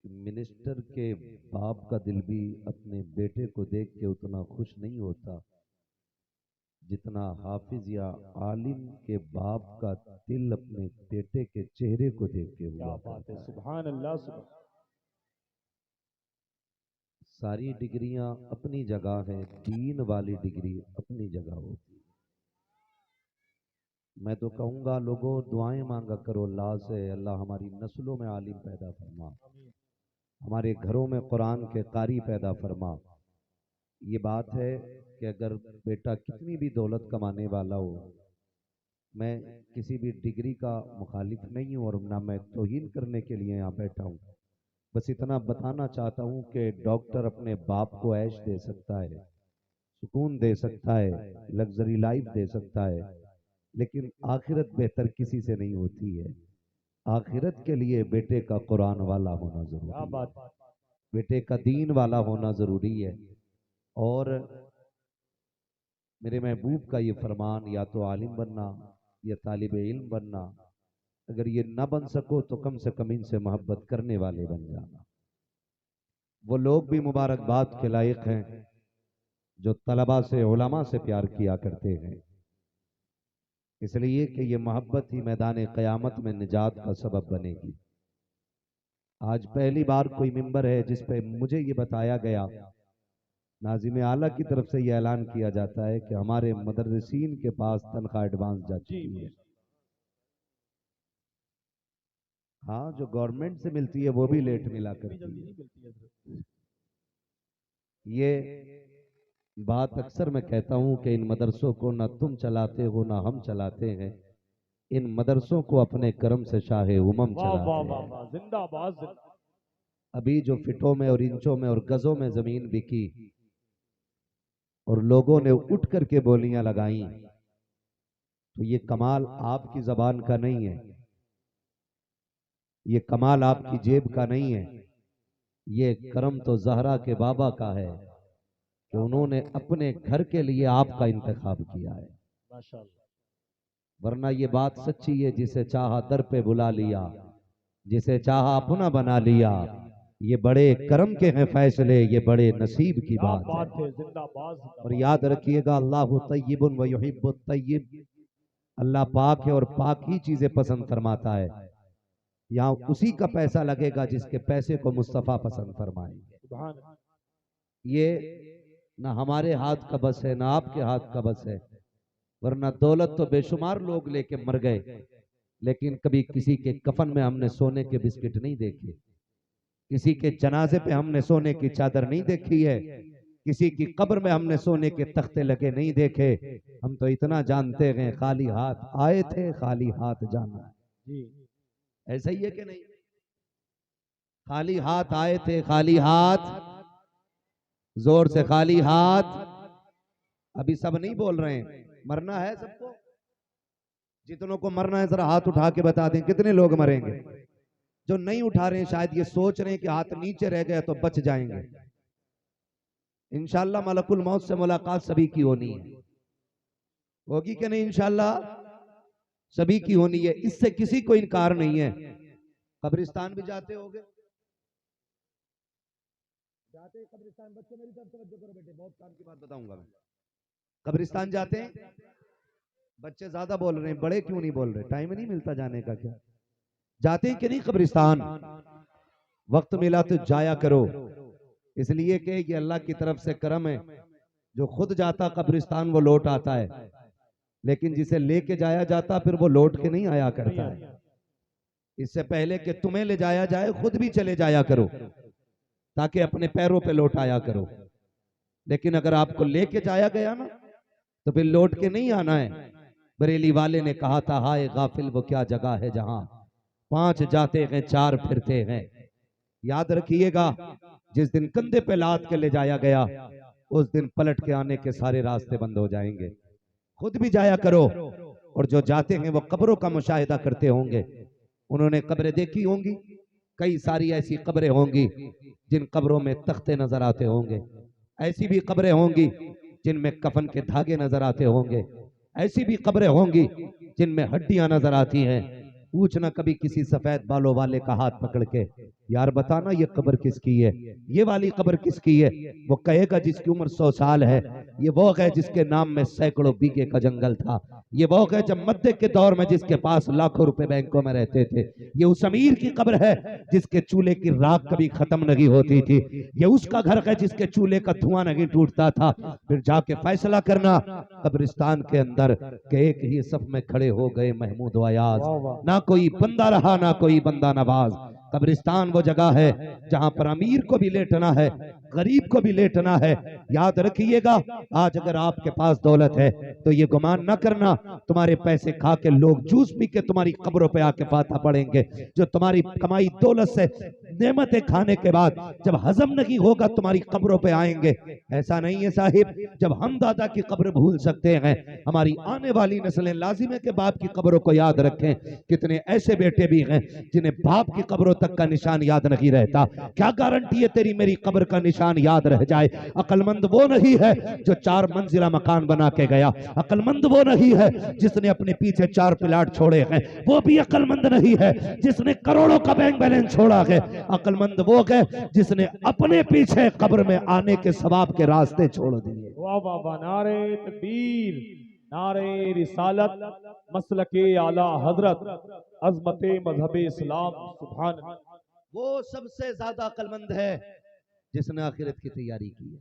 कि मिनिस्टर के बाप का दिल भी अपने बेटे को देख के उतना खुश नहीं होता जितना हाफिज या आलिम के बाप का दिल अपने बेटे के चेहरे को देख के क्या हुआ बात है, करता है। सुभान अल्लाह सुभान। सारी डिग्रियां अपनी जगह है, दीन वाली डिग्री अपनी जगह होती है। मैं तो कहूंगा लोगों, दुआएं मांगा करो अल्लाह से, अल्लाह हमारी नस्लों में आलिम पैदा फरमा, हमारे घरों में कुरान के कारी पैदा फरमा। ये बात है कि अगर बेटा कितनी भी दौलत कमाने वाला हो, मैं किसी भी डिग्री का मुखालिफ नहीं हूं और ना मैं तौहीन करने के लिए यहाँ बैठा हूँ। बस इतना बताना चाहता हूँ कि डॉक्टर अपने बाप को ऐश दे सकता है, सुकून दे सकता है, लग्जरी लाइफ दे सकता है, लेकिन आखिरत बेहतर किसी से नहीं होती है। आखिरत के लिए बेटे का कुरान वाला होना क्या जरूरी है, बात। बेटे का दीन वाला होना जरूरी है। और मेरे महबूब का ये फरमान, या तो आलिम बनना या तालिब इल्म बनना, अगर ये ना बन सको तो कम से कम इनसे मोहब्बत करने वाले बन जाना। वो लोग भी मुबारकबाद के लायक हैं जो तलबा से, उलमा से प्यार किया करते हैं, इसलिए कि ये मोहब्बत ही मैदान क़यामत में निजात का सबब बनेगी। आज पहली बार कोई मिंबर है जिस पे मुझे ये बताया गया, नाज़िम आला की तरफ से ये ऐलान किया जाता है कि हमारे मदरसीन के पास तनख्वाह एडवांस जा चुकी है। हाँ, जो गवर्नमेंट से मिलती है वो भी लेट मिला करती है। ये बात अक्सर मैं कहता हूँ कि इन मदरसों को ना तुम चलाते हो ना हम चलाते हैं, इन मदरसों को अपने कर्म से शाहे उमम वाह वाह चलाते वाह हैं। वाह, जिंदाबाद जिंदाबाद। अभी जो फिटों में और इंचों में और गजों में जमीन बिकी और लोगों ने उठ करके बोलियां लगाई, तो ये कमाल आपकी जबान का नहीं है, ये कमाल आपकी जेब का नहीं है, ये करम तो जहरा के बाबा का है कि उन्होंने अपने घर के लिए आपका इंतखाब किया है। माशाअल्लाह। वरना ये बात सच्ची है, जिसे चाहा दर पे बुला लिया, जिसे चाहा अपना बना लिया, ये बड़े करम के हैं फैसले, ये बड़े नसीब की क्या बात है। बात है, जिंदाबाद और जिंदाबाद। याद रखिएगा, अल्लाह तय्यिबुन व युहिब्बुत तय्यिब, अल्लाह पाक है और पाक ही चीजें पसंद फरमाता है। यहाँ उसी का पैसा लगेगा जिसके पैसे को मुस्तफा पसंद फरमाएंगे। सुभान। ये ना हमारे हाथ का बस है ना आपके हाथ का बस है, वरना दौलत तो बेशुमार लोग लेके मर गए, लेकिन कभी किसी के कफन में हमने सोने के बिस्किट नहीं देखे, किसी के जनाजे पे हमने सोने की चादर नहीं देखी है, किसी की कब्र में हमने सोने के तख्ते लगे नहीं देखे। हम तो इतना जानते हैं, खाली हाथ आए थे, खाली हाथ जाना है। जी। ऐसा ही है कि नहीं? खाली हाथ आए थे, खाली हाथ, जोर से खाली हाथ। अभी सब नहीं बोल रहे हैं, मरना है सबको। जितनों को मरना है जरा हाथ उठा के बता दें कितने लोग मरेंगे। जो नहीं उठा रहे हैं शायद ये सोच रहे हैं कि हाथ नीचे रह गए तो बच जाएंगे। इंशाल्लाह मलकुल मौत से मुलाकात सभी की होनी है, होगी कि नहीं? इंशाल्लाह सभी की होनी है, इससे किसी को इनकार नहीं है। कब्रिस्तान भी जाते होगे, जाते हैं कब्रिस्तान? बच्चों मेरी तरफ तवज्जो करो बेटे, बहुत काम की बात बताऊंगा मैं। कब्रिस्तान जाते हैं? बच्चे ज्यादा बोल रहे हैं, बड़े क्यों नहीं बोल रहे? टाइम नहीं मिलता जाने का क्या? जाते हैं कि नहीं कब्रिस्तान? वक्त मिला तो जाया करो, इसलिए कि ये अल्लाह की तरफ से करम है। जो खुद जाता कब्रिस्तान वो लौट आता है, लेकिन जिसे लेके जाया जाता फिर वो लौट के नहीं आया करता है। इससे पहले कि तुम्हें ले जाया जाए खुद भी चले जाया करो, ताकि अपने पैरों पे लौट आया करो। लेकिन अगर आपको लेके जाया गया ना तो फिर लौट के नहीं आना है। बरेली वाले ने कहा था, हाय गाफिल वो क्या जगह है जहां 5 जाते हैं 4 फिरते हैं। याद रखिएगा, जिस दिन कंधे पे लाद के ले जाया गया उस दिन पलट के आने के सारे रास्ते बंद हो जाएंगे। खुद भी जाया करो, और जो जाते हैं वो कब्रों का मुशाहिदा करते होंगे, उन्होंने कब्रें देखी होंगी, कई सारी ऐसी कब्रें होंगी जिन कब्रों में तख्ते नजर आते होंगे, ऐसी भी कब्रें होंगी जिनमें कफन के धागे नजर आते होंगे, ऐसी भी कब्रें होंगी जिनमें हड्डियां नजर आती हैं। पूछना कभी किसी सफेद बालों वाले का हाथ पकड़ के, यार बताना ये कब्र किसकी है, ये वाली कब्र किसकी है। वो कहेगा जिसकी उम्र 100 साल है। ये वो है जिसके नाम में सैकड़ों बीघे का जंगल था। ये वो है जब मध्य के दौर में जिसके पास लाखों रुपए बैंकों में रहते थे। ये उस अमीर की कब्र है जिसके चूल्हे की राख कभी खत्म नहीं होती थी। ये उसका घर है जिसके चूल्हे का धुआं नहीं टूटता था। फिर जाके फैसला करना कब्रिस्तान के अंदर के एक ही सफ में खड़े हो गए महमूद अयाज। वाह वाह ना कोई बंदा रहा ना कोई बंदा नवाज। कब्रिस्तान वो जगह है जहां पर अमीर को भी लेटना है, गरीब को भी लेटना है। याद रखिएगा, आज अगर आपके पास दौलत है तो ये गुमान न करना तुम्हारे पैसे खा के लोग जूस पी के तुम्हारी कब्रों पे आके फाता पड़ेंगे। जो तुम्हारी कमाई दौलत से नेमतें खाने के बाद जब हजम नहीं होगा तुम्हारी कब्रों पे आएंगे। ऐसा नहीं है साहिब, जब हम दादा की कब्र भूल सकते हैं, हमारी आने वाली नस्लें लाजिम है कि बाप की कब्रों को याद रखें। कितने ऐसे बेटे भी हैं जिन्हें बाप की कब्रों तक का निशान याद नहीं रहता। क्या गारंटी है तेरी मेरी कब्र का निशान याद रह जाए। अक्लमंद वो नहीं है जो 4 मंजिला मकान बना के गया। अक्लमंद वो नहीं है जिसने अपने पीछे 4 प्लाट छोड़े हैं। वो भी अक्लमंद नहीं है जिसने करोड़ों का बैंक बैलेंस छोड़ा है। अक्लमंद वो है जिसने अपने पीछे कब्र में आने के सवाब के रास्ते छोड़ दिए। वाह वाह वाह। नारे तकबीर, नारे रिसालत, मसलके आला हजरत, अजमते मजहब इस्लाम। सुभान अल्लाह। वो सबसे ज्यादा अक्लमंद है जिसने आखिरत की तैयारी की है।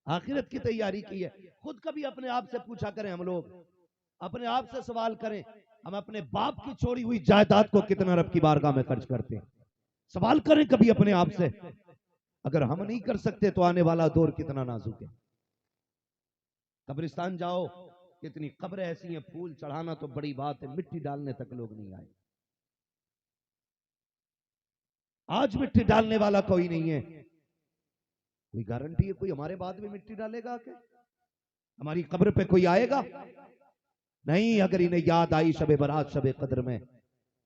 आखिरत की तैयारी की है। खुद कभी अपने आप से पूछा करें, हम लोग अपने आप से सवाल करें, हम अपने बाप की छोड़ी हुई जायदाद को कितना रब की बारगाह में खर्च करते हैं। सवाल करें कभी अपने आप से। अगर हम नहीं कर सकते तो आने वाला दौर कितना नाजुक है। कब्रिस्तान जाओ, कितनी कब्रें ऐसी हैं, फूल चढ़ाना तो बड़ी बात है, मिट्टी डालने तक लोग नहीं आए। आज मिट्टी डालने वाला कोई नहीं है। कोई गारंटी है कोई हमारे बाद में मिट्टी डालेगा क्या? हमारी कब्र पे कोई आएगा? नहीं। अगर इन्हें याद आई शबे बारात शबे कद्र में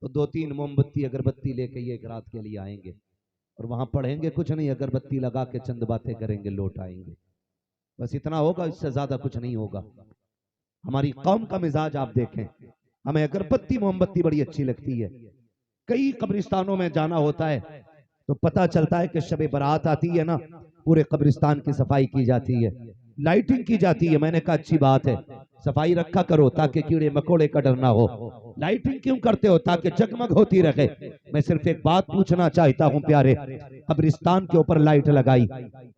तो 2-3 मोमबत्ती अगरबत्ती लेके ये एक रात के लिए आएंगे और वहां पढ़ेंगे कुछ नहीं, अगरबत्ती लगा के चंद बातें करेंगे, लौट आएंगे। बस इतना होगा, इससे ज्यादा कुछ नहीं होगा। हमारी कौम का मिजाज आप देखें, हमें अगरबत्ती मोमबत्ती बड़ी अच्छी लगती है। कई कब्रिस्तानों में जाना होता है तो पता चलता है कि शबे बारात आती है ना, पूरे कब्रिस्तान की सफाई की जाती है, लाइटिंग की जाती है। मैंने कहा अच्छी बात है, सफाई रखा करो ताकि कीड़े मकोड़े का डर ना हो। लाइटिंग क्यों करते हो? ताकि जगमग होती रहे। मैं सिर्फ एक बात पूछना चाहता हूं प्यारे, कब्रिस्तान के ऊपर लाइट लगाई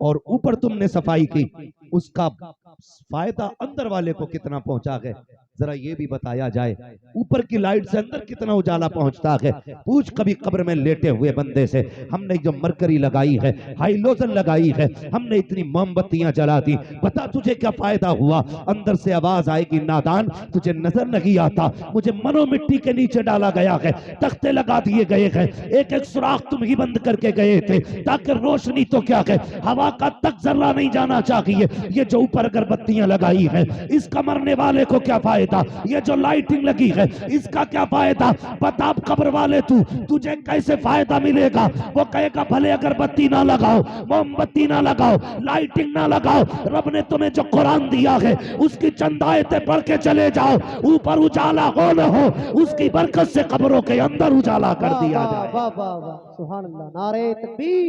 और ऊपर तुमने सफाई की, उसका फायदा अंदर वाले को कितना पहुंचा है? जरा ये भी बताया जाए। ऊपर की लाइट से अंदर कितना उजाला पहुंचता है? पूछ कभी कब्र में लेटे हुए बंदे से। हमने जो मरकरी लगाई है, हाइलोजन लगाई है, हमने इतनी मोमबत्तियां जला दी, बता तुझे क्या फायदा हुआ? अंदर से आवाज आएगी, नादान तुझे नजर नहीं आता, मुझे मनो मिट्टी के नीचे डाला गया है, तख्ते लगा दिए गए हैं, एक एक सुराख तुम ही बंद करके गए थे ताकि रोशनी तो क्या है, हवा का तक जर्रा नहीं जाना चाहिए। ये जो ऊपर अगरबत्तियां लगाई है, इसका मरने वाले को क्या फायदा? ये जो लाइटिंग लगी है, इसका क्या फायदा? बता कब्र वाले तुझे कैसे फायदा मिलेगा? वो कहेगा भले अगरबत्ती ना लगाओ, मोमबत्ती ना लगाओ, लाइटिंग ना लगाओ, रब ने तुम्हें जो कुरान दिया है उसकी चंद आयतें पढ़ के चले जाओ, ऊपर उजाला हो न हो उसकी बरकत से कब्रों के अंदर उजाला कर दिया जाए। वाह वाह वाह, सुभान अल्लाह। नारे तकबीर,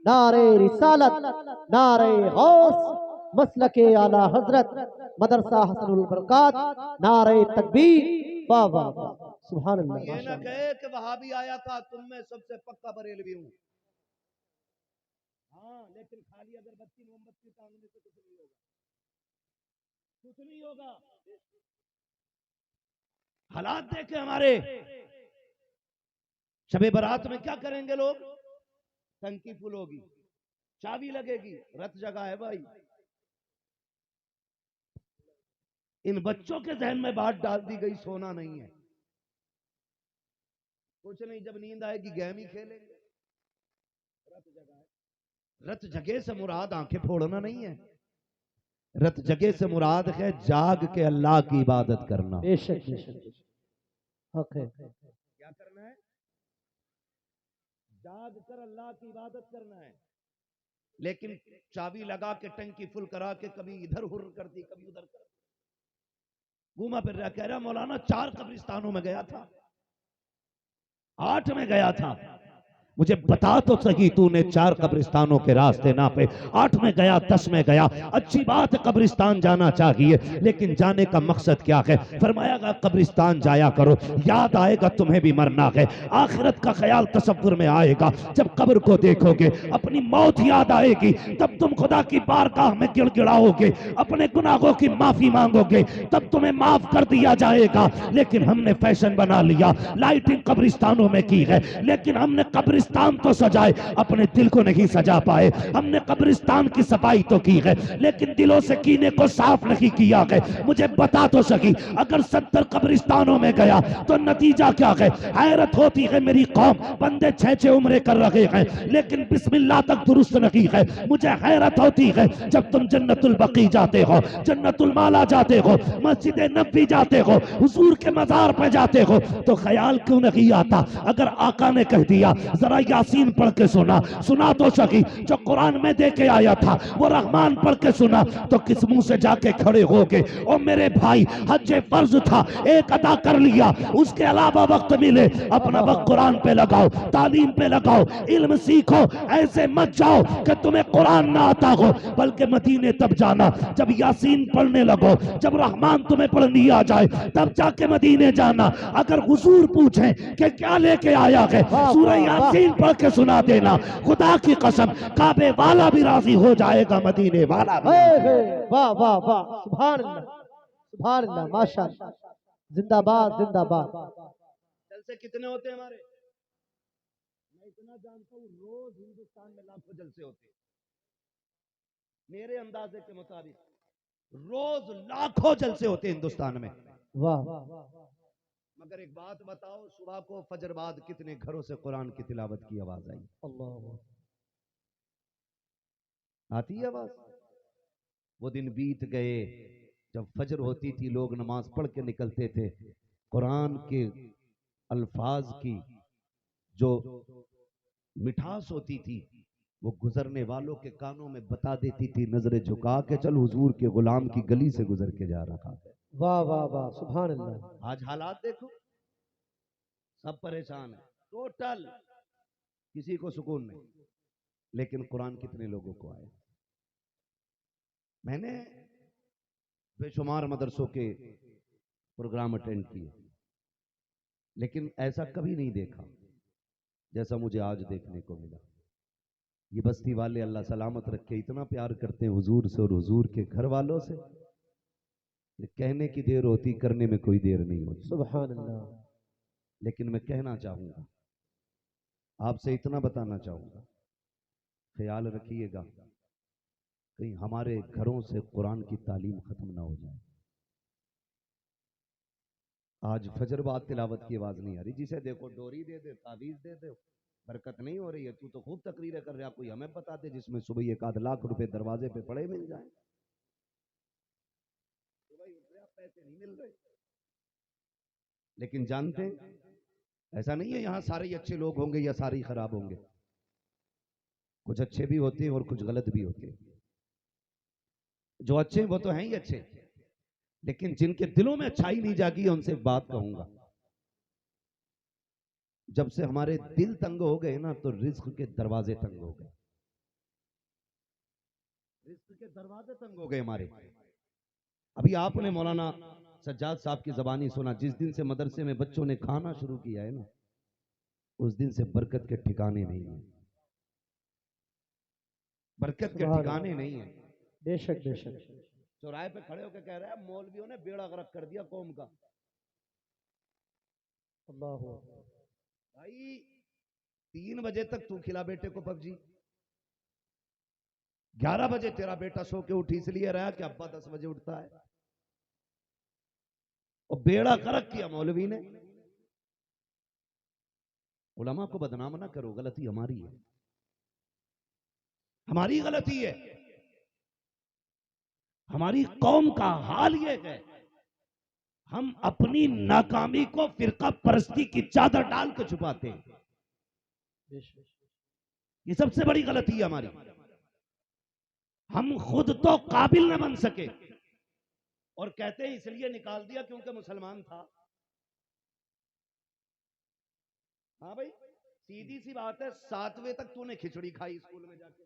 नारे रिसालत, नारे गौस, मसलके आला हजरत, मदरसा हसनुल बरकात, नारे तकबीर। वाह वाह वाह, सुभान अल्लाह। ये ना कहे कि वहाबी आया था, तुम में सबसे पक्का बरेलवी हूं। हाँ, लेकिन खाली अगरबत्ती मोमबत्ती टांगने से कुछ नहीं होगा, कुछ नहीं होगा। हालात देखे हमारे। शबे बारात में क्या करेंगे लोग? टंकी फुल होगी, चाबी लगेगी, रत जगह है भाई। इन बच्चों के जहन में बात डाल दी गई, सोना नहीं है, कुछ नहीं, जब नींद आएगी गेम ही खेलेंगे। रत जगह है। रत जगह से मुराद आंखें फोड़ना नहीं है, रत जगह से मुराद है जाग के अल्लाह की इबादत करना। बेशक बेशक हक है। क्या करना है? जाग कर अल्लाह की इबादत करना है। लेकिन चाबी लगा के टंकी फुल करा के कभी इधर हुर कर दी, कभी उधर कर दी, घूमा फिर रहा। कह रहा मौलाना 4 कब्रिस्तानों में गया था, 8 में गया था। मुझे बता तो सही, तूने 4 कब्रिस्तानों के रास्ते नापे, 8 में गया, 10 में गया। अच्छी बात है, कब्रिस्तान जाना चाहिए, लेकिन जाने का मकसद क्या है? फरमाया कब्रिस्तान जाया करो, याद आएगा तुम्हें भी मरना है, आखिरत का ख्याल तसव्वुर में आएगा। जब कब्र को देखोगे, अपनी मौत याद आएगी, तब तुम खुदा की बारगाह में गिड़गिड़ाओगे, अपने गुनाहों की माफी मांगोगे, तब तुम्हें माफ कर दिया जाएगा। लेकिन हमने फैशन बना लिया, लाइटिंग कब्रिस्तानों में की है, लेकिन हमने कब्रिस्तान तो सजाए, अपने दिल को नहीं सजा पाए। हमने कब्रिस्तान की सफाई तो की है, लेकिन दिलों से कीने को साफ नहीं किया है। मुझे बता तो सकी, अगर 70 कब्रिस्तानों में गया तो नतीजा क्या है? हैरत होती है मेरी कौम, बंदे 6-6 उम्रे कर रहे हैं, लेकिन बिस्मिल्लाह तक दुरुस्त नहीं है। मुझे हैरत होती है जब तुम जन्नतुल बकी जाते हो, जन्नतुल माला जाते हो, मस्जिद नबी जाते हो, हुजूर के मजार पे जाते हो, तो ख्याल क्यों नहीं आता? अगर आका ने कह दिया जरा यासीन पढ़ के सुना तो सकी, जो कुरान में दे के आया था वो रहमान पढ़ के सुना, तो किस मुंह से जाके खड़े हो गए? ओ मेरे भाई, हज फर्ज था, एक अदा कर लिया, उसके अलावा वक्त मिले अपना वक्त कुरान पे लगाओ, तालीम पे लगाओ, इल्म सीखो। ऐसे मत जाओ कि तुम्हें कुरान ना आता हो, बल्कि मदीने तब जाना जब यासीन पढ़ने लगो, जब रहमान तुम्हें पढ़नी आ जाए, तब जाके मदीने जाना। अगर हुजूर पूछें कि क्या लेके आया है, सूरह यासीन पढ़ के सुना देना, खुदा की कसम काबे वाला भी राजी हो जाएगा, मदीने वाला भी। वाह वाह वाह, सुभान अल्लाह, सुभान अल्लाह, माशाअल्लाह, जिंदाबाद जिंदाबाद। जलसे कितने होते हैं हमारे? मैं इतना जानता हूँ, रोज हिंदुस्तान में लाखों जलसे होते हैं, मेरे अंदाजे के मुताबिक रोज लाखों जलसे होते हैं हिंदुस्तान में। वाह, मगर एक बात बताओ, सुबह को फजर बाद कितने घरों से कुरान की तिलावत की आवाज आई? अल्लाह, आती है आवाज? वो दिन बीत गए जब फजर होती थी, लोग नमाज पढ़ के निकलते थे, कुरान के अल्फाज की जो मिठास होती थी वो गुजरने वालों के कानों में बता देती थी, नजरें झुका के चल हुजूर के गुलाम की गली से गुजर के जा रहा है। वाह वाह वाह, सुभान अल्लाह। आज हालात देखो, सब परेशान है, टोटल किसी को सुकून नहीं। लेकिन कुरान कितने लोगों को आया? मैंने बेशुमार मदरसों के प्रोग्राम अटेंड किए, लेकिन ऐसा कभी नहीं देखा जैसा मुझे आज देखने को मिला। ये बस्ती वाले अल्लाह सलामत रखे, इतना प्यार करते हैं हुजूर से और हुजूर के घर वालों से, ये कहने की देर होती, करने में कोई देर नहीं होती। सुभान अल्लाह। लेकिन मैं कहना चाहूंगा, आपसे इतना बताना चाहूंगा, ख्याल रखिएगा कहीं हमारे घरों से कुरान की तालीम खत्म ना हो जाए। आज फजर बाद तिलावत की आवाज नहीं आ रही, जिसे देखो डोरी दे दे, तावीज दे दे, बरकत नहीं हो रही है। तू तो खूब तकरीरें कर रहा, कोई हमें बता दे जिसमें सुबह 1 आध लाख रुपए दरवाजे पे पड़े मिल जाए। पैसे नहीं मिल रहे, लेकिन जानते ऐसा नहीं है यहां सारे ही अच्छे लोग होंगे या सारे ही खराब होंगे, कुछ अच्छे भी होते हैं और कुछ गलत भी होते हैं। जो अच्छे हैं वो तो हैं ही अच्छे, लेकिन जिनके दिलों में अच्छाई नहीं जागी है, उनसे एक बात कहूंगा, जब से हमारे दिल तंग हो गए ना, तो रिज्क के दरवाजे तंग हो गए, रिज्क के दरवाजे तंग हो गए हमारे। अभी आपने मौलाना सज्जाद साहब की जबानी सुना, जिस दिन से मदरसे में बच्चों ने खाना शुरू किया है ना, उस दिन से बरकत के ठिकाने नहीं है, बरकत के ठिकाने नहीं है। बेशक बेशक। चौराहे पे खड़े होकर कह रहा है मौलवियों ने बेड़ा गर्क कर दिया कौम का। अल्लाह भाई 3 बजे तक तू खिला बेटे को पबजी, 11 बजे तेरा बेटा सो के उठ इसलिए रहा कि अब्बा 10 बजे उठता है, और बेड़ा गर्क किया मौलवी ने। उलमा को बदनाम ना करो, गलती हमारी है, हमारी गलती है। हमारी कौम का हाल ये है, हम अपनी नाकामी को फिरका परस्ती की चादर डाल के छुपाते हैं, ये सबसे बड़ी गलती है हमारी। हम खुद तो काबिल न बन सके और कहते हैं इसलिए निकाल दिया क्योंकि मुसलमान था। हाँ भाई, सीधी सी बात है, 7वें तक तूने खिचड़ी खाई स्कूल में जाके।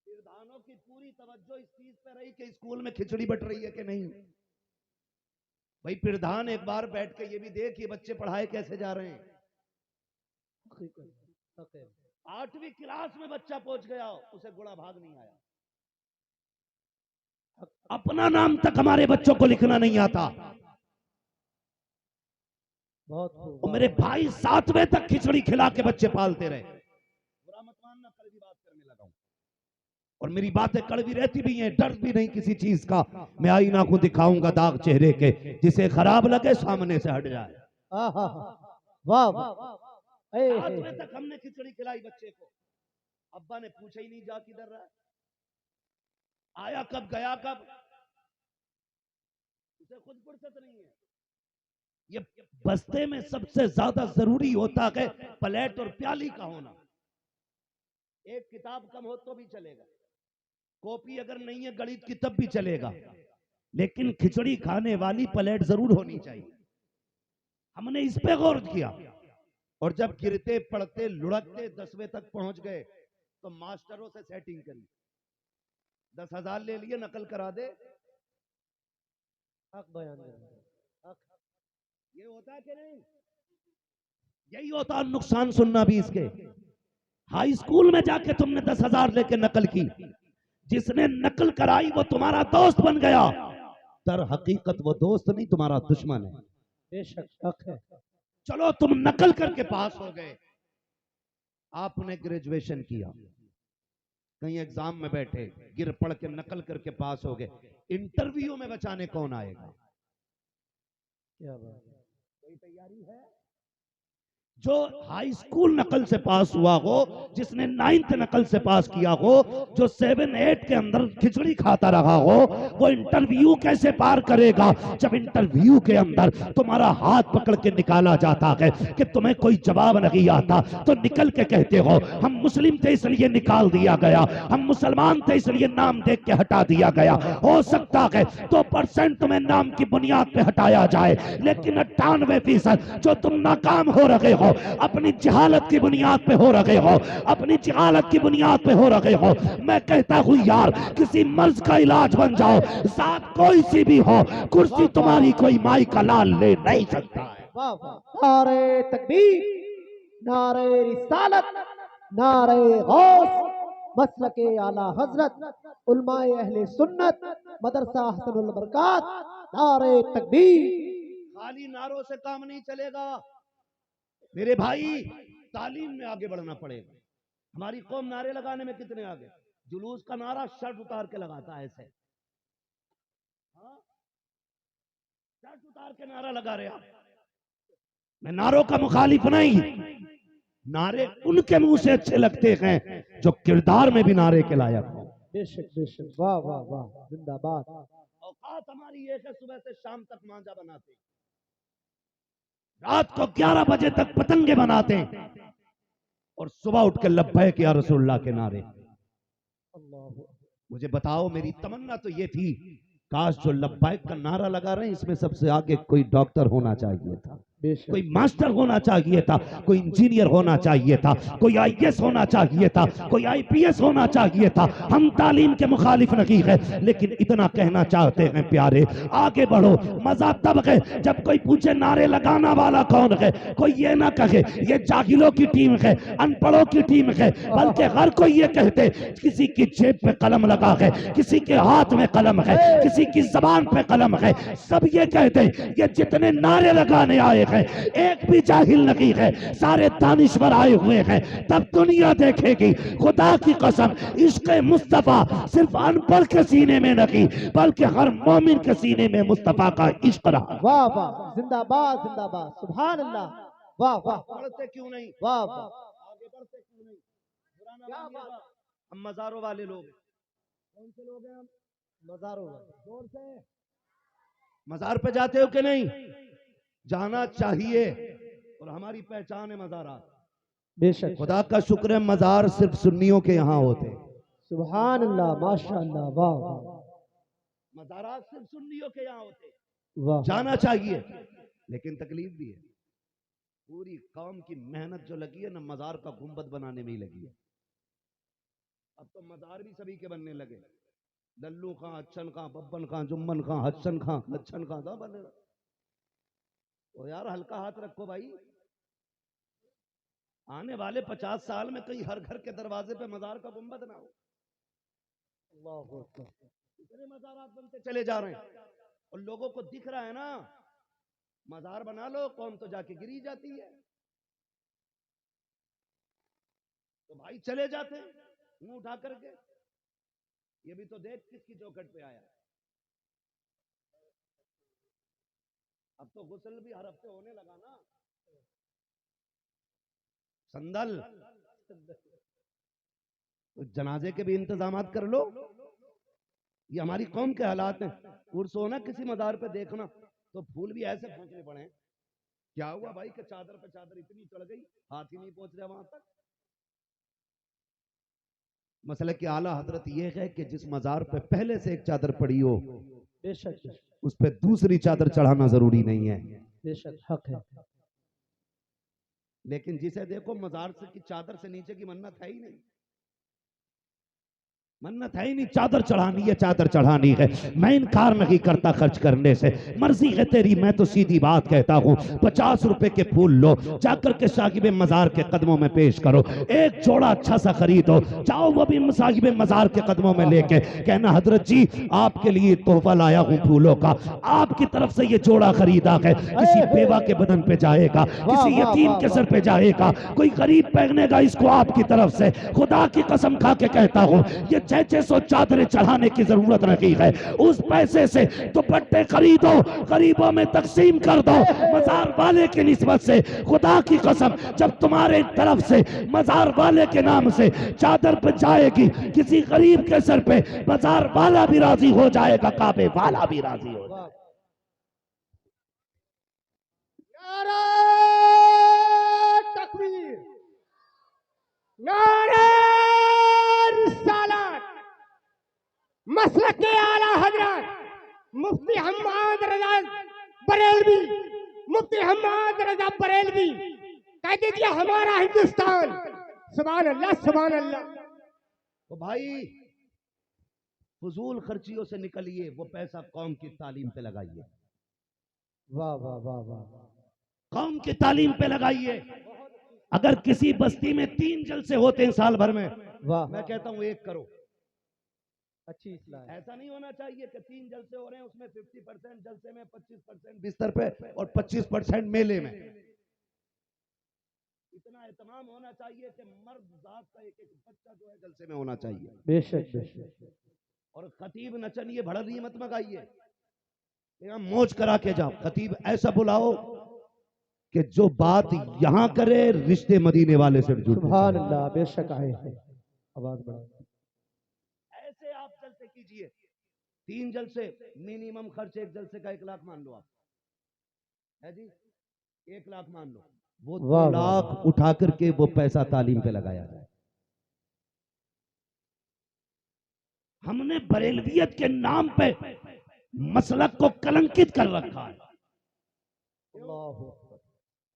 प्रधानों की पूरी तवज्जो इस चीज पे रही कि स्कूल में खिचड़ी बट रही है कि नहीं। भाई प्रधान एक बार बैठ के ये भी देख ये बच्चे पढ़ाए कैसे जा रहे हैं। 8वीं क्लास में बच्चा पहुंच गया, उसे गुड़ा भाग नहीं आया। अपना नाम तक हमारे बच्चों को लिखना नहीं आता। बहुत और मेरे भाई 7वें तक खिचड़ी खिला के बच्चे पालते रहे। बुरा मत मानना, कड़वी बात करने लगा हूं, और मेरी बातें कड़वी रहती भी हैं, डर भी नहीं किसी चीज का। मैं आईना को दिखाऊंगा दाग चेहरे के, जिसे खराब लगे सामने से हट जाए। वाह वाह। 7वें तक हमने खिचड़ी खिलाई बच्चे को। अब्बा ने पूछा ही नहीं जा किधर रहा, आया कब गया कब, उसे खुद फुर्सत नहीं है। ये बस्ते में सबसे ज्यादा जरूरी होता है प्लेट और प्याली का होना। एक किताब कम हो तो भी चलेगा, कॉपी अगर नहीं है गणित की तब भी चलेगा, लेकिन खिचड़ी खाने वाली प्लेट जरूर होनी चाहिए। हमने इस पे गौर किया, और जब गिरते पड़ते लुढ़कते 10वें तक पहुंच गए तो मास्टरों से सेटिंग करी, 10,000 ले लिए, नकल करा दे। ये होता है कि नहीं? यही होता है नुकसान सुनना भी इसके। हाई स्कूल में जाके तुमने 10,000 लेके नकल की, जिसने नकल कराई वो तुम्हारा दोस्त बन गया, दर हकीकत वो दोस्त नहीं तुम्हारा दुश्मन है। बेशक है। चलो तुम नकल करके पास हो गए, आपने ग्रेजुएशन किया, कहीं एग्जाम में बैठे, गिर पड़ के नकल करके पास हो गए, इंटरव्यू में बचाने कौन आएगा? क्या बात है। कोई तैयारी है? जो हाई स्कूल नकल से पास हुआ हो, जिसने 9th नकल से पास किया हो, जो 7-8 के अंदर खिचड़ी खाता रहा हो, वो इंटरव्यू कैसे पार करेगा? जब इंटरव्यू के अंदर तुम्हारा हाथ पकड़ के निकाला जाता है कि तुम्हें कोई जवाब नहीं आता, तो निकल के कहते हो हम मुस्लिम थे इसलिए निकाल दिया गया, हम मुसलमान थे इसलिए नाम देख के हटा दिया गया। हो सकता है 2% तुम्हें नाम की बुनियाद पे हटाया जाए, लेकिन 98% जो तुम नाकाम हो रहे हो अपनी जहालत की बुनियाद पे हो रहे हो, अपनी जहालत की बुनियाद पे हो रहे हो। मैं कहता हूं यार, किसी मर्ज का इलाज बन जाओ, जात कोई सी भी हो, कुर्सी तुम्हारी कोई माई का लाल ले नहीं सकता है। वाह वाह। नारे तकबीर, नारे रिसालत, नारे गौस, मसलके आला हजरत, उलमाए अहले सुन्नत, मदरसा हसनुल बरकात, नारे तकबीर। खाली नारों से काम नहीं चलेगा मेरे भाई, तालीम में आगे बढ़ना पड़ेगा। हमारी कौम नारे लगाने में कितने आगे, जुलूस का नारा शर्ट उतार के लगाता है ऐसे, हाँ? शर्ट उतार के नारा लगा रहे आप। मैं नारों का मुखालिफ नहीं, नारे उनके मुंह से अच्छे लगते हैं जो किरदार में भी नारे के लायक हो। बेशक बेशक। वाह वाह वाह। जिंदाबाद। औकात हमारी एक है, सुबह से शाम तक मांझा बनाते, रात को 11 बजे तक पतंगे बनाते हैं, और सुबह उठ के लब्बैक या रसूलुल्लाह के नारे। मुझे बताओ, मेरी तमन्ना तो ये थी, काश जो लब्बैक का नारा लगा रहे हैं इसमें सबसे आगे कोई डॉक्टर होना चाहिए था, कोई मास्टर होना चाहिए था, कोई इंजीनियर होना चाहिए था, कोई आईएएस होना चाहिए था, कोई आईपीएस होना चाहिए था। हम तालीम के मुखालिफ नहीं है, लेकिन इतना कहना चाहते हैं प्यारे, आगे बढ़ो। मजा तब है जब कोई पूछे नारे लगाना वाला कौन है, कोई ये ना कहे ये जाहिलों की टीम है, अनपढ़ों की टीम है, बल्कि हर कोई ये कहते किसी की जेब पे कलम लगा है, किसी के हाथ में कलम है, किसी की जबान पे कलम है, सब ये कहते ये जितने नारे लगाने आए एक भी जाहिल नहीं है, सारे दानिश्वर आए हुए हैं। तब दुनिया देखेगी खुदा की कसम, इश्क मुस्तफा सिर्फ अनपढ़ के सीने में नहीं बल्कि हर मोमिन के सीने में मुस्तफा का इश्क रहा। वाह वाह। जिंदाबाद जिंदाबाद। सुभान अल्लाह। वाह वाह। बढ़ते क्यों नहीं, वाह वाह। आगे बढ़ते क्यों नहीं? बुरा ना मानिएगा, हम मजारों वाले लोग। कौन से लोग हैं हम? मजारों वाले। जोर से। मजार पे जाते हो कि नहीं? जाना चाहिए, और हमारी पहचान है मजारात। बेशक। खुदा का शुक्र है मजार सिर्फ सुन्नियों के यहाँ होते। सुभान अल्लाह, माशाअल्लाह। वाह वाह। मजारात सिर्फ सुन्नियों के यहाँ होते। वाह। जाना चाहिए, लेकिन तकलीफ भी है। पूरी कौम की मेहनत जो लगी है ना मजार का गुंबद बनाने में ही लगी है। अब तो मजार भी सभी के बनने लगे, लल्लू खां, अच्छन खां, बब्बन खां, जुम्मन खां, हसन खां, लच्छन खां, सब बने। तो यार हल्का हाथ रखो भाई, आने वाले 50 साल में कहीं हर घर के दरवाजे पे मजार का गुंबद ना हो। इतने मजारात बनते चले जा रहे हैं और लोगों को दिख रहा है ना, मजार बना लो कौम तो जाके गिरी जाती है। तो भाई चले जाते हैं मुंह उठा करके। ये भी तो देख किसकी चौखट पे आया। अब तो गुस्ल भी हर हफ्ते होने लगा ना, संदल। तो जनाजे के भी इंतजामात कर लो। ये हमारी कौम के हालात हैं। उर्स हो ना किसी मजार पे देखना तो फूल भी ऐसे फेंकने पड़े। क्या हुआ भाई कि चादर पे चादर इतनी चढ़ गई, हाथ ही नहीं पहुंच रहा वहां तक। मसले की आला हजरत यह है कि जिस मजार पे पहले से एक चादर पड़ी हो, बेशक उस पे दूसरी चादर चढ़ाना जरूरी नहीं है। बेशक हक है। लेकिन जिसे देखो मजार से की चादर से नीचे की मन्नत है ही नहीं, मन्नत है ही नहीं। चादर चढ़ानी है, चादर चढ़ानी है। मैं इनकार नहीं करता खर्च करने से, मर्जी है तेरी। मैं तो सीधी बात कहता हूँ, 50 रुपए के फूल लो, जाकर के साहिब मजार के कदमों में पेश करो। एक जोड़ा अच्छा सा खरीदो, जाओ वो भी साहिब मजार के कदमों में लेके कहना हजरत जी आपके लिए तोहफा लाया हूँ फूलों का, आपकी तरफ से ये जोड़ा खरीदा है। किसी बेवा के बदन पे जाएगा, किसी यतीम के सर पे जाएगा, कोई गरीब पहनेगा इसको आपकी तरफ से। खुदा की कसम खा के कहता हूँ ये 600 चादरें चढ़ाने की जरूरत नहीं है। उस पैसे से दुपट्टे खरीदो, गरीबों में तकसीम कर दो मजार वाले की निस्बत से। खुदा की कसम जब तुम्हारे तरफ से मजार वाले के नाम से चादर पर जाएगी किसी गरीब के सर पे, मजार वाला भी राजी हो जाएगा, काबे वाला भी राजी हो जाएगा। नारे तकबीर, नारे रिसालत, मसलक के आला हजरत मुफ्ती हम्माद रजा बरेलवी, मुफ्ती हम्माद रजा बरेलवी कह दीजिए हमारा हिंदुस्तान। सुभान अल्लाह, सुभान अल्लाह। तो भाई फजूल खर्चियों से निकलिए, वो पैसा कौम की तालीम पे लगाइए। वाह वाह वाह वाह। कौम की तालीम पे लगाइए। अगर किसी बस्ती में 3 जलसे होते हैं साल भर में, वाह मैं कहता हूं 1 करो। अच्छी इस्लाह है। ऐसा नहीं होना चाहिए कि 3 जलसे हो रहे हैं उसमें 50% जलसे में, 25% बिस्तर पे और 25% मेले में। इतना एहतमाम होना चाहिए कि मर्द जात का एक एक बच्चा जो है जलसे में होना चाहिए। बेशक बेशक। और खतीब नचनिए भड़निए मत मगाइए, यहाँ मौज करा के जाओ। खतीब ऐसा बुलाओ कि जो बात यहां करे रिश्ते मदीने वाले से जुड़। सुभान अल्लाह, बेशक आए हैं। आवाज बढ़ाओ। ऐसे आप जलसे कीजिए, 3 जलसे, मिनिमम खर्च एक जलसे का 1 लाख मान लो आप, है जी, 1 लाख मान लो। वो 2 लाख उठा करके वो पैसा तालीम पे लगाया जाए। हमने बरेलवियत के नाम पे मसलक को कलंकित कर रखा है।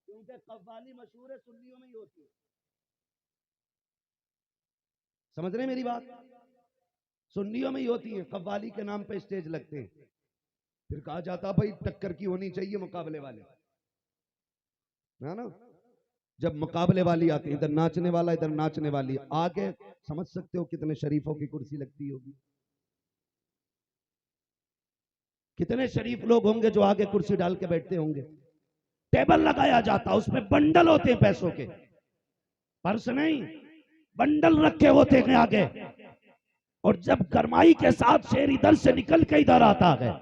क्योंकि कव्वाली मशहूर है, सुन्नियों में ही होती है। समझ रहे हैं मेरी बात? सुन्नियों में ही होती है, कव्वाली के नाम पे स्टेज लगते हैं। फिर कहा जाता भाई टक्कर की होनी चाहिए मुकाबले वाले, है ना। जब मुकाबले वाली आती है, इधर नाचने वाला इधर नाचने वाली, आगे समझ सकते हो कितने शरीफों की कुर्सी लगती होगी। कितने शरीफ लोग होंगे जो आगे कुर्सी डाल के बैठते होंगे। टेबल लगाया जाता, उसमें बंडल होते हैं पैसों के, पर्स नहीं, बंडल रखे होते हैं आगे। और जब गरमाई के साथ शेर इधर से निकल के इधर आता है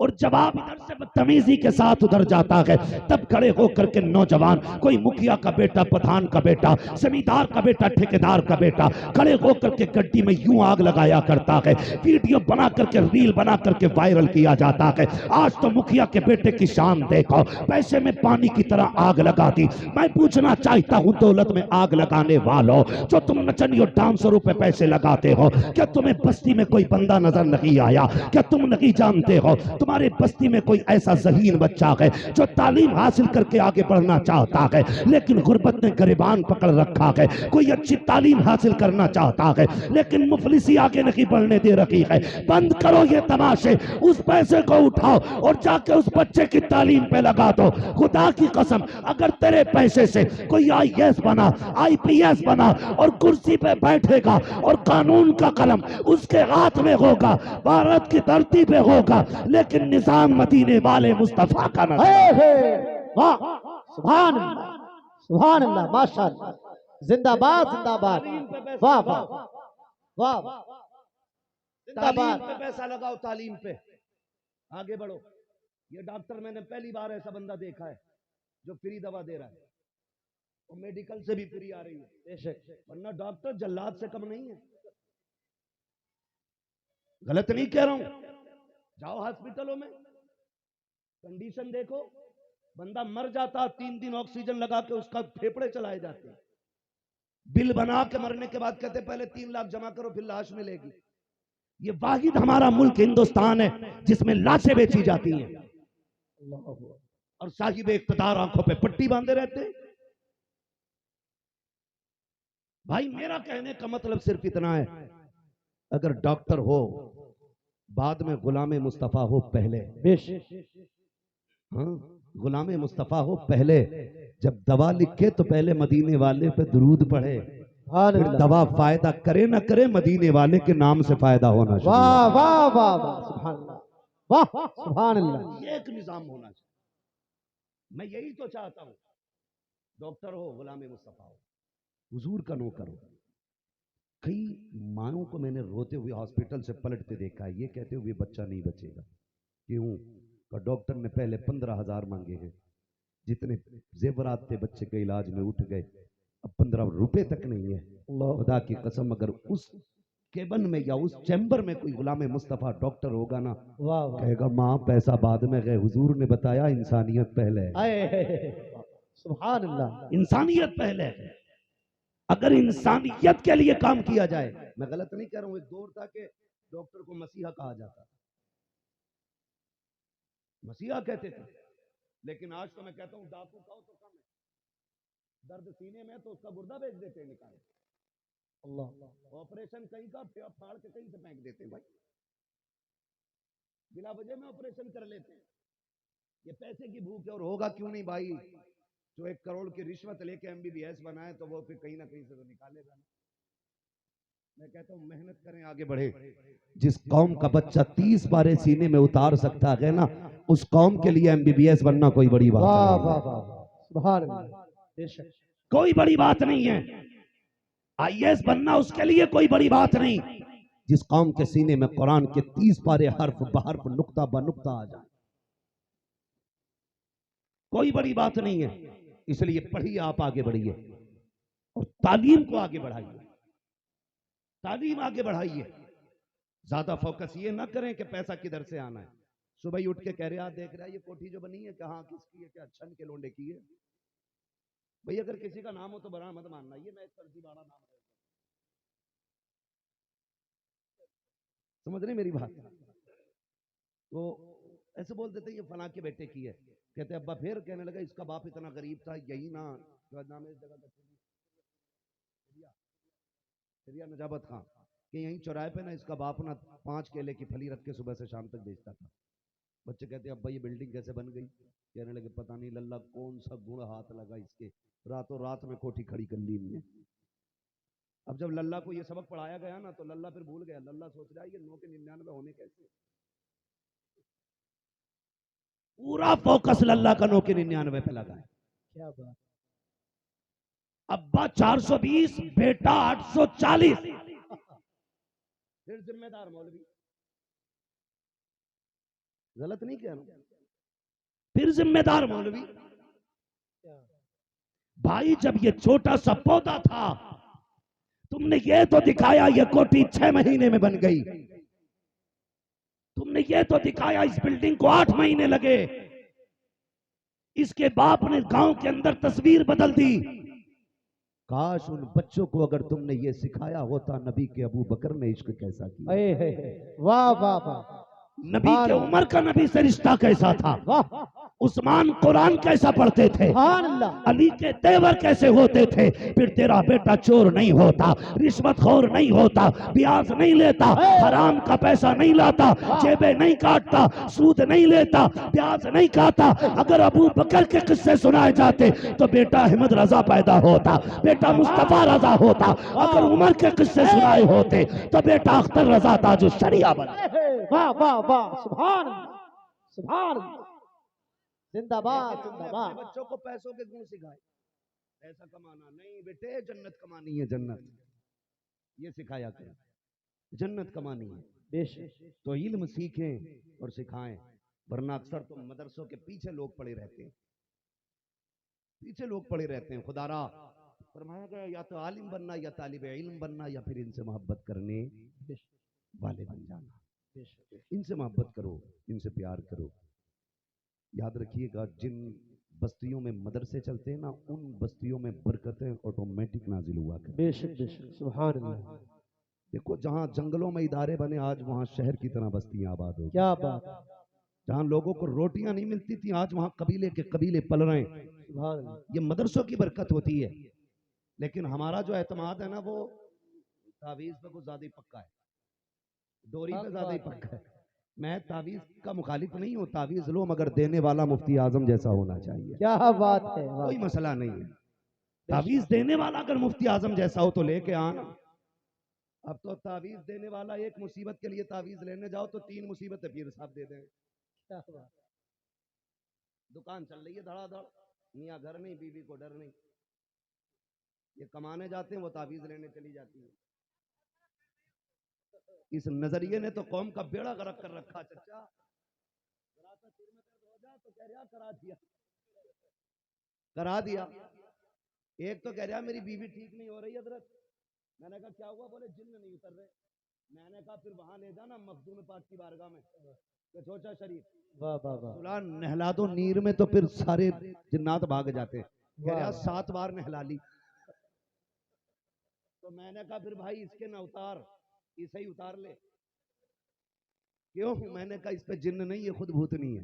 और जब आप इधर से बदतमीजी के साथ उधर जाता है, तब खड़े होकर के नौजवान, कोई मुखिया का बेटा, प्रधान का बेटा, जमींदार का बेटा, ठेकेदार का बेटा, खड़े होकर के गड्डी में यूं आग लगाया करता है। वीडियो बना करके, रील बना करके वायरल किया जाता है। आज तो मुखिया के बेटे की शान देखो, पैसे में पानी की तरह आग लगा दी। मैं पूछना चाहता हूँ दौलत में आग लगाने वालों, जो तुम नचनियों डांसरों पे पैसे लगाते हो, क्या तुम्हें बस्ती में कोई बंदा नजर नहीं आया? क्या तुम नहीं जानते हो हमारे बस्ती में कोई ऐसा ज़हीन बच्चा है जो तालीम हासिल करके आगे बढ़ना चाहता है, लेकिन गुर्बत ने गिरबान पकड़ रखा है। कोई अच्छी तालीम हासिल करना चाहता है, लेकिन मुफलिसी आगे नहीं बढ़ने दे रही है। बंद करो ये तमाशे, उस पैसे को उठाओ और जाके उस बच्चे की तालीम पे लगा दो। खुदा की कसम, अगर तेरे पैसे से कोई IAS बना, IPS बना और कुर्सी पे बैठेगा और कानून का कलम उसके हाथ में होगा, भारत की धरती पे होगा, लेकिन निजाम मदीने वाले मुस्तफा का न। वाह, सुभान अल्लाह, सुभान अल्लाह, माशाअल्लाह, जिंदाबाद जिंदाबाद, वाह वाह वाह वाह, तालीम जिंदाबाद। पे पैसा लगाओ, तालीम पे आगे बढ़ो। ये डॉक्टर, मैंने पहली बार ऐसा बंदा देखा है जो फ्री दवा दे रहा है, और मेडिकल से भी फ्री आ रही है, बेशक, वरना डॉक्टर जल्लाद से कम नहीं है। गलत नहीं कह रहा हूं, जाओ हॉस्पिटलों में, कंडीशन देखो, बंदा मर जाता, 3 दिन ऑक्सीजन लगा के उसका फेफड़े चलाए जाते हैं, बिल बना के मरने के बाद कहते पहले 3 लाख जमा करो फिर लाश मिलेगी। ये वाहिद हमारा मुल्क हिंदुस्तान है जिसमें लाशें बेची जाती हैं, और साहिब इख्तिदार आंखों पे पट्टी बांधे रहते हैं। भाई मेरा कहने का मतलब सिर्फ इतना है, अगर डॉक्टर हो बाद में गुलाम मुस्तफा हो पहले, हाँ, गुलाम मुस्तफा हो पहले। जब दवा लिखे तो पहले मदीने वाले पे दुरूद पढ़े, फिर दवा फायदा करे ना करे, मदीने वाले के नाम से फायदा होना चाहिए। वाह वाह वाह वाह, सुभान अल्लाह, वाह सुभान अल्लाह। ये एक निजाम होना चाहिए। मैं यही तो चाहता हूं, डॉक्टर हो, गुलाम मुस्तफा हो, हुजूर का नौकर हो। कई माओं को मैंने रोते हुए हॉस्पिटल से पलटते देखा है, ये कहते हुए बच्चा नहीं बचेगा। क्यों? तो डॉक्टर ने पहले 15,000 मांगे हैं, जितने जेवरात थे बच्चे के इलाज में उठ गए, अब 15 रुपए तक नहीं है। खुदा की कसम, अगर उस केबन में या उस चैम्बर में कोई गुलाम मुस्तफा डॉक्टर होगा ना, कहेगा माँ पैसा बाद में गए, हुजूर ने बताया इंसानियत पहले है। सुभान अल्लाह, इंसानियत पहले है। अगर इंसानियत के लिए काम किया जाए, मैं गलत नहीं कह रहा हूं, एक दौर था कि डॉक्टर को मसीहा कहा जाता, मसीहा कहते थे, लेकिन आज तो मैं कहता हूं डाकू कहो तो कम है। दर्द सीने में तो उसका गुर्दा बेच देते हैं निकाल, अल्लाह, ऑपरेशन कहीं का फाड़ के कहीं से फेंक देते हैं भाई, बिना वजह में ऑपरेशन कर लेते हैं। ये पैसे की भूख है, और होगा क्यों नहीं भाई, जो 1 करोड़ की रिश्वत लेके MBBS बनाए तो वो फिर कहीं ना कहीं से तो निकालेगा। मैं कहता हूं मेहनत करें, आगे बढ़े। जिस कौम का बच्चा 30 बारे सीने में उतार सकता है ना, उस कौम के लिए MBBS बनना कोई बड़ी बात वाह नहीं वाह है। वाह, सुभान अल्लाह, बेशक कोई बड़ी बात नहीं है। IAS बनना उसके लिए कोई बड़ी बात नहीं, जिस कौम के सीने में कुरान के 30 पारे हर्फ बहर्फ नुक्ता ब नुक्ता आ जाए, कोई बड़ी बात नहीं है। इसलिए पढ़िए, आप आगे बढ़िए और तालीम को आगे बढ़ाइए, तालीम आगे बढ़ाइए। ज्यादा फोकस ये ना करें कि पैसा किधर से आना है। सुबह ही उठ के कह रहे आप देख रहा है ये कोठी जो बनी है कहाँ किसकी है, क्या छन के लोंडे की है। भाई अगर किसी का नाम हो तो बड़ा मत मानना, ये मैं एक फर्जी बाड़ा नाम है, समझ रहे मेरी बात। तो ऐसे बोल देते ये फला के बेटे की है, कहते अब्बा, फिर कहने लगा इसका बाप इतना गरीब था, यही ना नाम है इस जगह का, सिरिया नजाबत खां, कि यहीं चौराहे पे ना इसका बाप ना 5 केले की फली रख के सुबह से शाम तक बेचता था। बच्चे कहते अब्बा ये बिल्डिंग कैसे बन गई, कहने लगे पता नहीं लल्ला कौन सा गुण हाथ लगा इसके, रातों रात में कोठी खड़ी कर ली इनने। अब जब लल्ला को ये सबक पढ़ाया गया ना तो लल्ला फिर भूल गया, लल्ला सोच रहा है ये 9 के 99 होने कैसे। पूरा फोकस लल्ला का 9 के 99 पे लगा है। क्या बात, अब्बा 420, बेटा 840, फिर जिम्मेदार मौलवी, गलत नहीं कह रहा हूं, फिर जिम्मेदार मौलवी। भाई जब ये छोटा सा पौधा था तुमने ये तो दिखाया ये कोठी 6 महीने में बन गई, तुमने ये तो दिखाया इस बिल्डिंग को 8 महीने लगे, इसके बाप ने गांव के अंदर तस्वीर बदल दी। काश उन बच्चों को अगर तुमने ये सिखाया होता नबी के अबू बकर ने इश्क कैसा किया। वाह वाह वाह, नबी के उमर का नबी से रिश्ता कैसा था, वाह उस्मान कुरान कैसा पढ़ते थे, सुभान अल्लाह अली के तेवर कैसे होते थे। फिर तेरा बेटा चोर नहीं होता, रिश्वतखोर नहीं होता, ब्याज नहीं लेता, हराम का पैसा नहीं लाता, जेबें नहीं काटता, सूद नहीं लेता, ब्याज नहीं खाता। अगर अबू बकर के किस्से सुनाए जाते तो बेटा अहमद रजा पैदा होता, बेटा मुस्तफा रजा होता। अगर उमर के किस्से सुनाए होते तो बेटा अख्तर रजा ताजु शरिया बना। वाह वाह वाह सुभान अल्लाह सुभान अल्लाह जिंदाबाद अपने जिंदाबाद बच्चों को पैसों के गुण सिखाए, पैसा कमाना नहीं बेटे, जन्नत कमानी है, जन्नत ये सिखाया करें, जन्नत कमानी है। बेशक तो इल्म सीखें और सिखाएं, वरना अक्सर तो मदरसों के पीछे लोग पड़े रहते हैं, पीछे लोग पड़े रहते हैं। खुदारा फरमाया गया या तो आलिम बनना या तालिब इल्म बनना या फिर इनसे मोहब्बत करने वाले बन जाना। इनसे मोहब्बत करो, इनसे प्यार करो। याद रखिएगा, जिन बस्तियों में मदरसे चलते हैं ना, उन बस्तियों में बरकतें ऑटोमेटिक नाजिल हुआ करती हैं। बेशक बेशक सुभान अल्लाह देखो, जहाँ जंगलों में इदारे बने, आज वहाँ शहर की तरह बस्तियां आबाद हो गई। क्या बात जहाँ लोगों को रोटियां नहीं मिलती थी, आज वहाँ कबीले के कबीले पल रहे हैं। सुभान अल्लाह ये मदरसों की बरकत होती है। लेकिन हमारा जो एतमाद है ना, वो तावीज पे कुछ ज्यादा ही पक्का है, डोरी पे ज्यादा ही पक्का है। मैं तावीज का मुखालिफ नहीं हूँ, तावीज लो मगर देने वाला मुफ्ती आजम जैसा होना चाहिए, क्या बात है वाह कोई मसला नहीं है। तावीज देने वाला अगर मुफ्ती आजम जैसा हो तो लेके आना। अब तो तावीज देने वाला एक मुसीबत के लिए तावीज लेने जाओ तो 3 मुसीबतें पीर साहब दे दें। क्या बात दुकान चल रही है धड़ाधड़, मियाँ घर नहीं, बीवी को डर नहीं, ये कमाने जाते हैं, वो तावीज लेने चली जाती है। इस नजरिए ने तो कौम का बेड़ा गर्क कर रखा। चचा जरा सा सिर में दर्द हो जाए तो कह रहा करा दिया, करा दिया। एक तो कह रहा मेरी बीवी ठीक नहीं हो रही हजरत। मैंने कहा क्या हुआ? बोले जिन्न नहीं उतर रहे। मैंने कहा फिर वहां ले जाना मखदूम पाक की बारगाह में, छोटा शरीफ वाह वाह वाह सुला नहला दो नीर में, तो फिर सारे जिन्नात भाग जाते हैं। कह रहा 7 बार नहला ली। तो मैंने कहा फिर भाई इसके ना उतार, इसे ही उतार ले। क्यों? मैंने कहा इस पे जिन्न नहीं, ये खुद भूतनी है।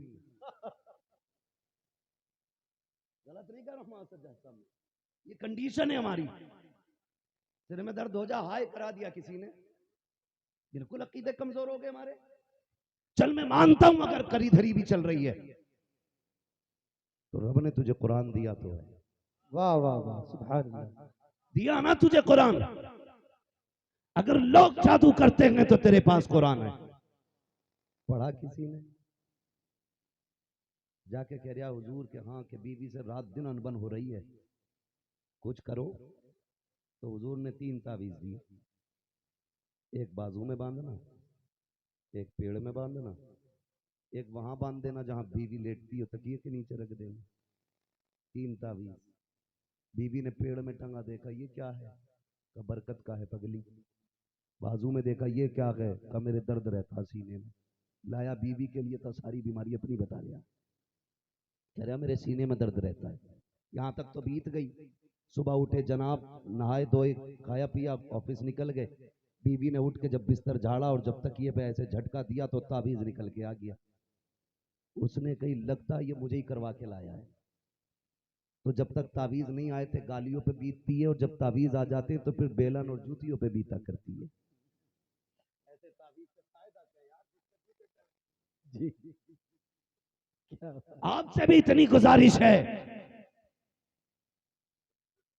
गलत नहीं कर रहा हूं, ये कंडीशन है हमारी। सिर में दर्द हो जा, हाय करा दिया किसी ने, बिल्कुल अकीदे कमजोर हो गए हमारे। चल मैं मानता हूं अगर करी धरी भी चल रही है तो रब ने तुझे कुरान दिया तो है। वाह वाह वाह सुभान अल्लाह दिया ना तुझे कुरान। अगर लोग जादू करते हैं तो तेरे पास कुरान है। पढ़ा किसी ने? जाके कह रहा हुजूर के हाँ कि बीवी से रात दिन अनबन हो रही है, कुछ करो। तो हुजूर ने 3 तावीज दिए, एक बाजू में बांधना, एक पेड़ में बांधना, एक वहां बांध देना जहां बीवी लेटती हो, तकिए के नीचे रख देना। 3 तावीज। बीवी ने पेड़ में टंगा, देखा ये क्या है? का बरकत का है पगली। बाजू में देखा ये क्या है? का मेरे दर्द रहता सीने में। लाया बीवी के लिए तो सारी बीमारी अपनी बता लिया। कह रहा मेरे सीने में दर्द रहता है। यहाँ तक तो बीत गई। सुबह उठे जनाब, नहाए धोए, खाया पिया, ऑफिस निकल गए। बीवी ने उठ के जब बिस्तर झाड़ा और जब तकिए पे ऐसे झटका दिया तो ताबीज निकल के आ गया। उसने कही लगता ये मुझे ही करवा के लाया है। तो जब तक ताबीज नहीं आए थे गालियों पे बीतती है, और जब ताबीज आ जाते हैं तो फिर बेलन और जूतियों पे बीता करती है। ऐसे ताबीज से फायदा क्या यार? जी आपसे भी इतनी गुजारिश है,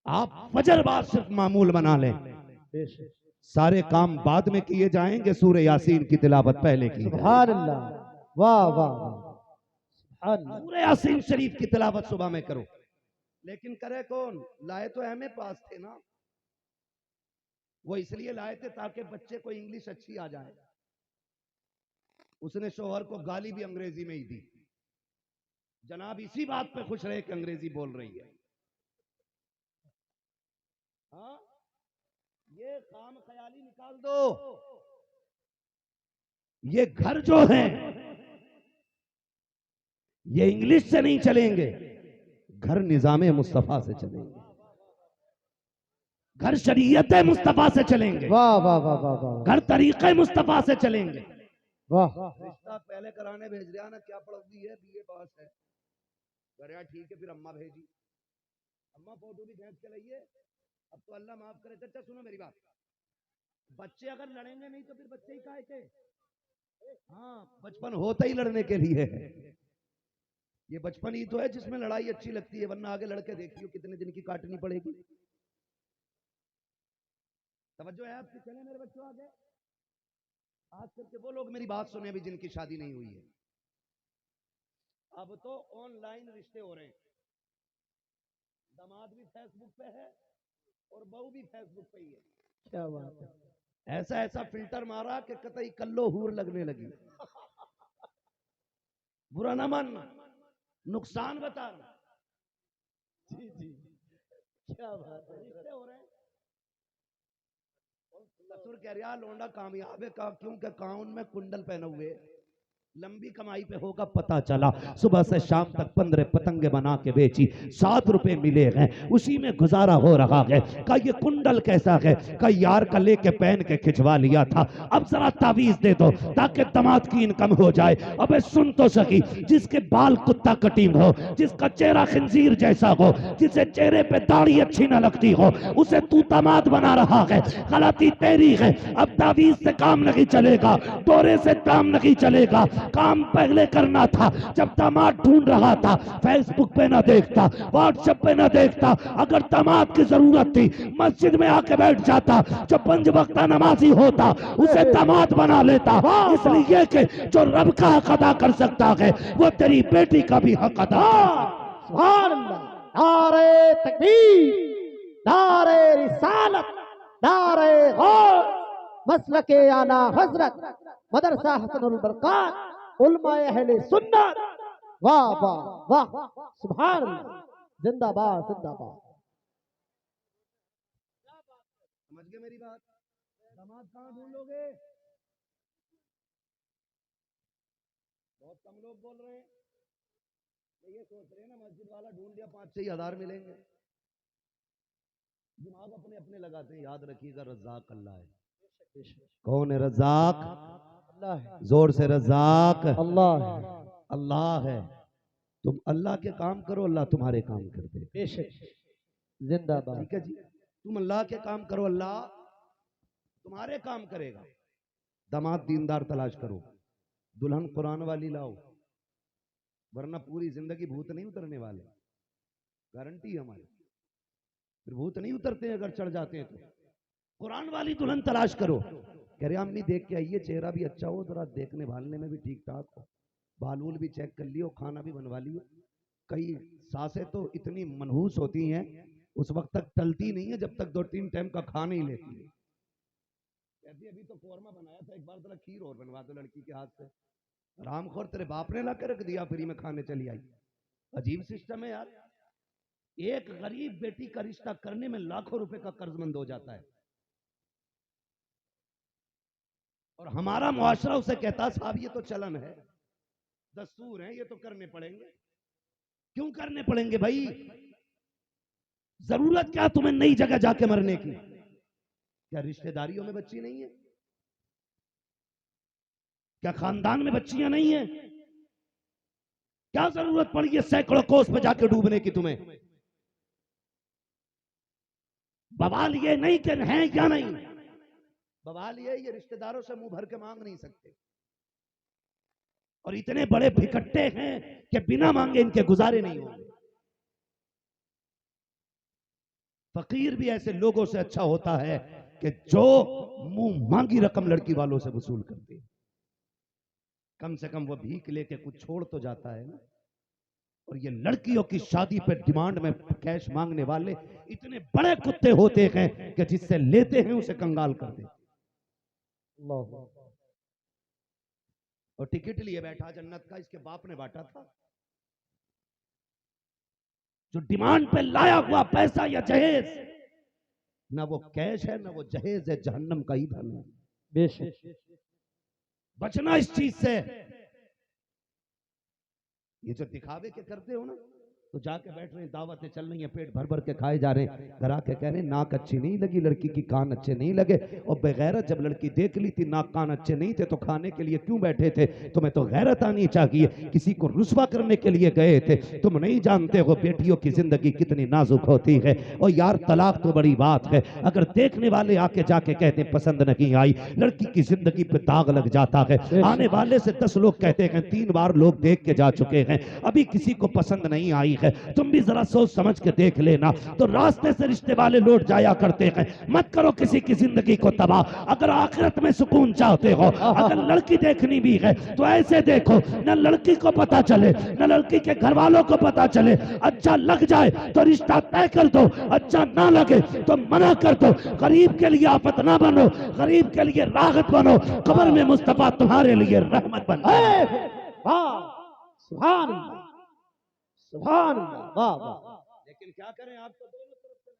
आप फजर बाद सिर्फ मामूल बना लें। सारे काम बाद में किए जाएंगे, सूरह यासीन की तिलावत पहले की। सुभान अल्लाह वाह वाह वाह सूरह यासीन शरीफ की तिलावत सुबह में करो। लेकिन करे कौन? लाए तो एमए पास थे ना, वो इसलिए लाए थे ताकि बच्चे को इंग्लिश अच्छी आ जाए। उसने शोहर को गाली भी अंग्रेजी में ही दी। जनाब इसी बात पे खुश रहे कि अंग्रेजी बोल रही है। हाँ, ये काम ख्याली निकाल दो। ये घर जो है ये इंग्लिश से नहीं चलेंगे, घर निजामे मुस्तफा से चलेंगे, घर शरीयत मुस्तफा से चलेंगे, वाह वाह वाह वाह वाह घर तरीके मुस्तफा से चलेंगे। वाह रिश्ता पहले कराने भेज दिया ना, क्या पढ़ोगी है, बीए पास है, अरे ठीक है, फिर अम्मा भेजी, अम्मा फोटो भी खींच के लाइए। अब तो अल्लाह माफ करे। चाचा सुनो मेरी बात, बच्चे अगर लड़ेंगे नहीं तो फिर बच्चे ही काहे के। हाँ, बचपन होता ही लड़ने के लिए है। ये बचपन ही तो है जिसमें लड़ाई अच्छी लगती है, वरना आगे लड़के देखियो कितने दिन की काटनी पड़ेगी। तवज्जो है आपकी? चले मेरे बच्चों आगे। आज करके वो लोग मेरी बात सुने अभी जिनकी शादी नहीं हुई है। अब तो ऑनलाइन रिश्ते हो रहे हैं, दामाद भी फेसबुक पे है और बहू भी फेसबुक पे ही है। क्या बात है। ऐसा ऐसा फिल्टर मारा कि कतई कल्लो हूर लगने लगी। बुरा ना मानना, नुकसान बताना। जी जी, क्या बात है। रिश्ते हो रहे हैं। ससुर कह रहा लौंडा कामयाब है, का क्योंकि काउन में कुंडल पहने हुए, लंबी कमाई पे होगा पता चला, सुबह से शाम तक 15 पतंगे बना के बेची, 7 रुपए मिले हैं, उसी में गुजारा हो रहा है। का ये कुंडल कैसा है, का यार का लेके पहन के खिंचवा लिया था, अब जरा तावीज दे दो ताकि दामाद की इनकम हो जाए। अबे सुन तो सकी, जिसके बाल कुत्ता कटिंग हो, जिसका चेहरा खंजीर जैसा हो, जिसे चेहरे पे दाढ़ी अच्छी न लगती हो, उसे तू दामाद बना रहा है। गलती तेरी है। अब तावीज से काम नहीं चलेगा, दौरे से काम नहीं चलेगा। काम पहले करना था जब दामाद ढूंढ रहा था, फेसबुक पे ना देखता, व्हाट्सएप पे ना देखता। अगर दामाद की जरूरत थी मस्जिद में आके बैठ जाता, जो 5 वक्ता नमाजी होता उसे दामाद बना लेता। इसलिए कि जो रब का हक अदा कर सकता है वो तेरी बेटी का भी हक अदा कर। सुभान अल्लाह। नारे तकबीर, नारे रिसालत, नारे गौस, मसलके आला हजरत मदरसा हसनुल बरकात, उलमाए अहले सुन्नत। वाह वाह वाह, सुभान अल्लाह, जिंदाबाद जिंदाबाद। समझ गए मेरी बात? दामाद कहाँ ढूंढोगे? बहुत कम लोग बोल रहे हैं, ये सोच रहे हैं ना मस्जिद वाला ढूंढ लिया 5-6 हजार मिलेंगे। दिमाग अपने अपने लगाते हैं। याद रखिएगा रज़ाक अल्लाह है। कौन है रज़ाक? अल्लाह है, जोर से रज़ाक अल्लाह है। अल्लाह है। तुम अल्लाह के काम करो, अल्लाह तुम्हारे काम कर दे। बेशक, जिंदाबाद। ठीक है जी, तुम अल्लाह के काम करो, अल्लाह तुम्हारे काम करेगा। दामाद दीनदार तलाश करो, दुल्हन कुरान वाली लाओ, वरना पूरी जिंदगी भूत नहीं उतरने वाले, गारंटी है हमारी। फिर भूत नहीं उतरते अगर चढ़ जाते हैं तो। कुरान वाली दुल्हन तलाश करो। कह रहे अम्मी देख के आइए, चेहरा भी अच्छा हो, जरा देखने भालने में भी ठीक ठाक हो, बालूल भी चेक कर लियो, खाना भी बनवा लियो। कई सासें तो इतनी मनहूस होती हैं उस वक्त तक टलती नहीं है जब तक 2-3 टाइम का खा नहीं लेती है। कहती अभी तो कोरमा बनाया था, एक बार जरा खीर और बनवा दो लड़की के हाथ से। रामखोर तेरे बाप ने ला के रख दिया, फ्री में खाने चली आई। अजीब सिस्टम है यार। एक गरीब बेटी का रिश्ता करने में लाखों रुपए का कर्जमंद हो जाता है, और हमारा मुआशरा उसे कहता साहब ये तो चलन है, दस्तूर है, ये तो करने पड़ेंगे। क्यों करने पड़ेंगे भाई? जरूरत क्या तुम्हें नई जगह जाके मरने की? क्या रिश्तेदारियों में बच्ची नहीं है? क्या खानदान में बच्चियां नहीं है? क्या जरूरत पड़ी है सैकड़ों कोस पे जाके डूबने की तुम्हें? बवाल ये नहीं कि हैं या नहीं, बवाल ये रिश्तेदारों से मुंह भर के मांग नहीं सकते, और इतने बड़े भिकट्टे हैं कि बिना मांगे इनके गुजारे नहीं होंगे। फकीर भी ऐसे लोगों से अच्छा होता है कि जो मुंह मांगी रकम लड़की वालों से वसूल करते हैं। कम से कम वो भीख लेके कुछ छोड़ तो जाता है ना। और ये लड़कियों की शादी पे डिमांड में कैश मांगने वाले इतने बड़े कुत्ते होते हैं कि जिससे लेते हैं उसे कंगाल कर देते। और टिकट लिए बैठा जन्नत का, इसके बाप ने बांटा था। जो डिमांड पे लाया हुआ पैसा या जहेज, ना वो कैश है ना वो जहेज है, जहन्नम का ही धन है। बेशक, बचना इस चीज से। ये जो दिखावे के करते हो ना, तो जाके बैठ रहे हैं, दावतें चल रही हैं, पेट भर भर के खाए जा रहे हैं, घर आके कह रहे हैं नाक अच्छी नहीं लगी लड़की की, कान अच्छे नहीं लगे। और बेगैरत जब लड़की देख ली थी नाक कान अच्छे नहीं थे तो खाने के लिए क्यों बैठे थे? तुम्हें तो गैरत आनी चाहिए, किसी को रुस्वा करने के लिए गए थे। तुम नहीं जानते हो बेटियों की जिंदगी कितनी नाजुक होती है। और यार तलाक तो बड़ी बात है, अगर देखने वाले आके जाके कहते हैं पसंद नहीं आई, लड़की की जिंदगी पे दाग लग जाता है। आने वाले से 10 लोग कहते हैं 3 बार लोग देख के जा चुके हैं, अभी किसी को पसंद नहीं आई है। तुम भी जरा सोच समझ के देख लेना। तो रास्ते से रिश्ते वाले लौट जाया करते हैं। मत करो किसी की जिंदगी को तबाह। अगर आखिरत में सुकून चाहते हो, अगर लड़की देखनी भी है तो ऐसे देखो न लड़की को पता चले न लड़की के घर वालों को पता चले। अच्छा लग जाए तो रिश्ता तय कर दो, अच्छा ना लगे तो मना कर दो। गरीब के लिए आफत ना बनो, गरीब के लिए राहत बनो, कब्र में मुस्तफा तुम्हारे लिए रहमत बन जाए। वाह, सुभान अल्लाह, सुभान अल्लाह, वाह वाह। लेकिन क्या करें, आप तो दोनों तरफ से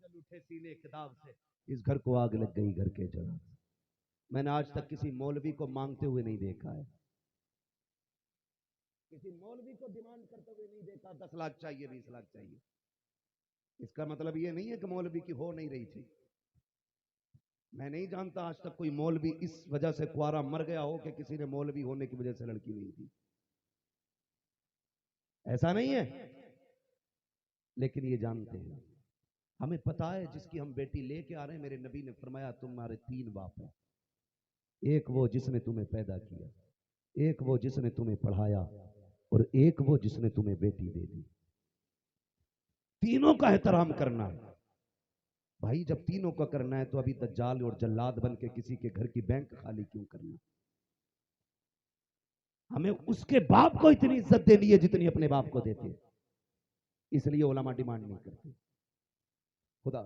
जल उठे सीने किताब से, इस घर को आग लग गई घर के जरा। मैंने आज तक किसी मौलवी को मांगते हुए नहीं देखा है, किसी मौलवी को डिमांड करते हुए नहीं देखा 10 लाख चाहिए 20 लाख चाहिए। इसका मतलब ये नहीं है कि मौलवी की हो नहीं रही थी। मैं नहीं जानता आज तक कोई मौलवी इस वजह से कुआरा मर गया हो कि किसी ने मौलवी होने की वजह से लड़की नहीं दी। ऐसा नहीं है, लेकिन ये जानते हैं, हमें पता है जिसकी हम बेटी लेके आ रहे हैं, मेरे नबी ने फरमाया तुम्हारे 3 बाप हैं, एक वो जिसने तुम्हें पैदा किया, एक वो जिसने तुम्हें पढ़ाया, और एक वो जिसने तुम्हें बेटी दे दी। तीनों का एहतराम करना है भाई। जब तीनों का करना है तो अभी दज्जाल और जल्लाद बन के किसी के घर की बैंक खाली क्यों करना? हमें उसके बाप को इतनी इज्जत देनी है जितनी अपने बाप को देते हैं। इसलिए उलमा डिमांड नहीं करते। खुदा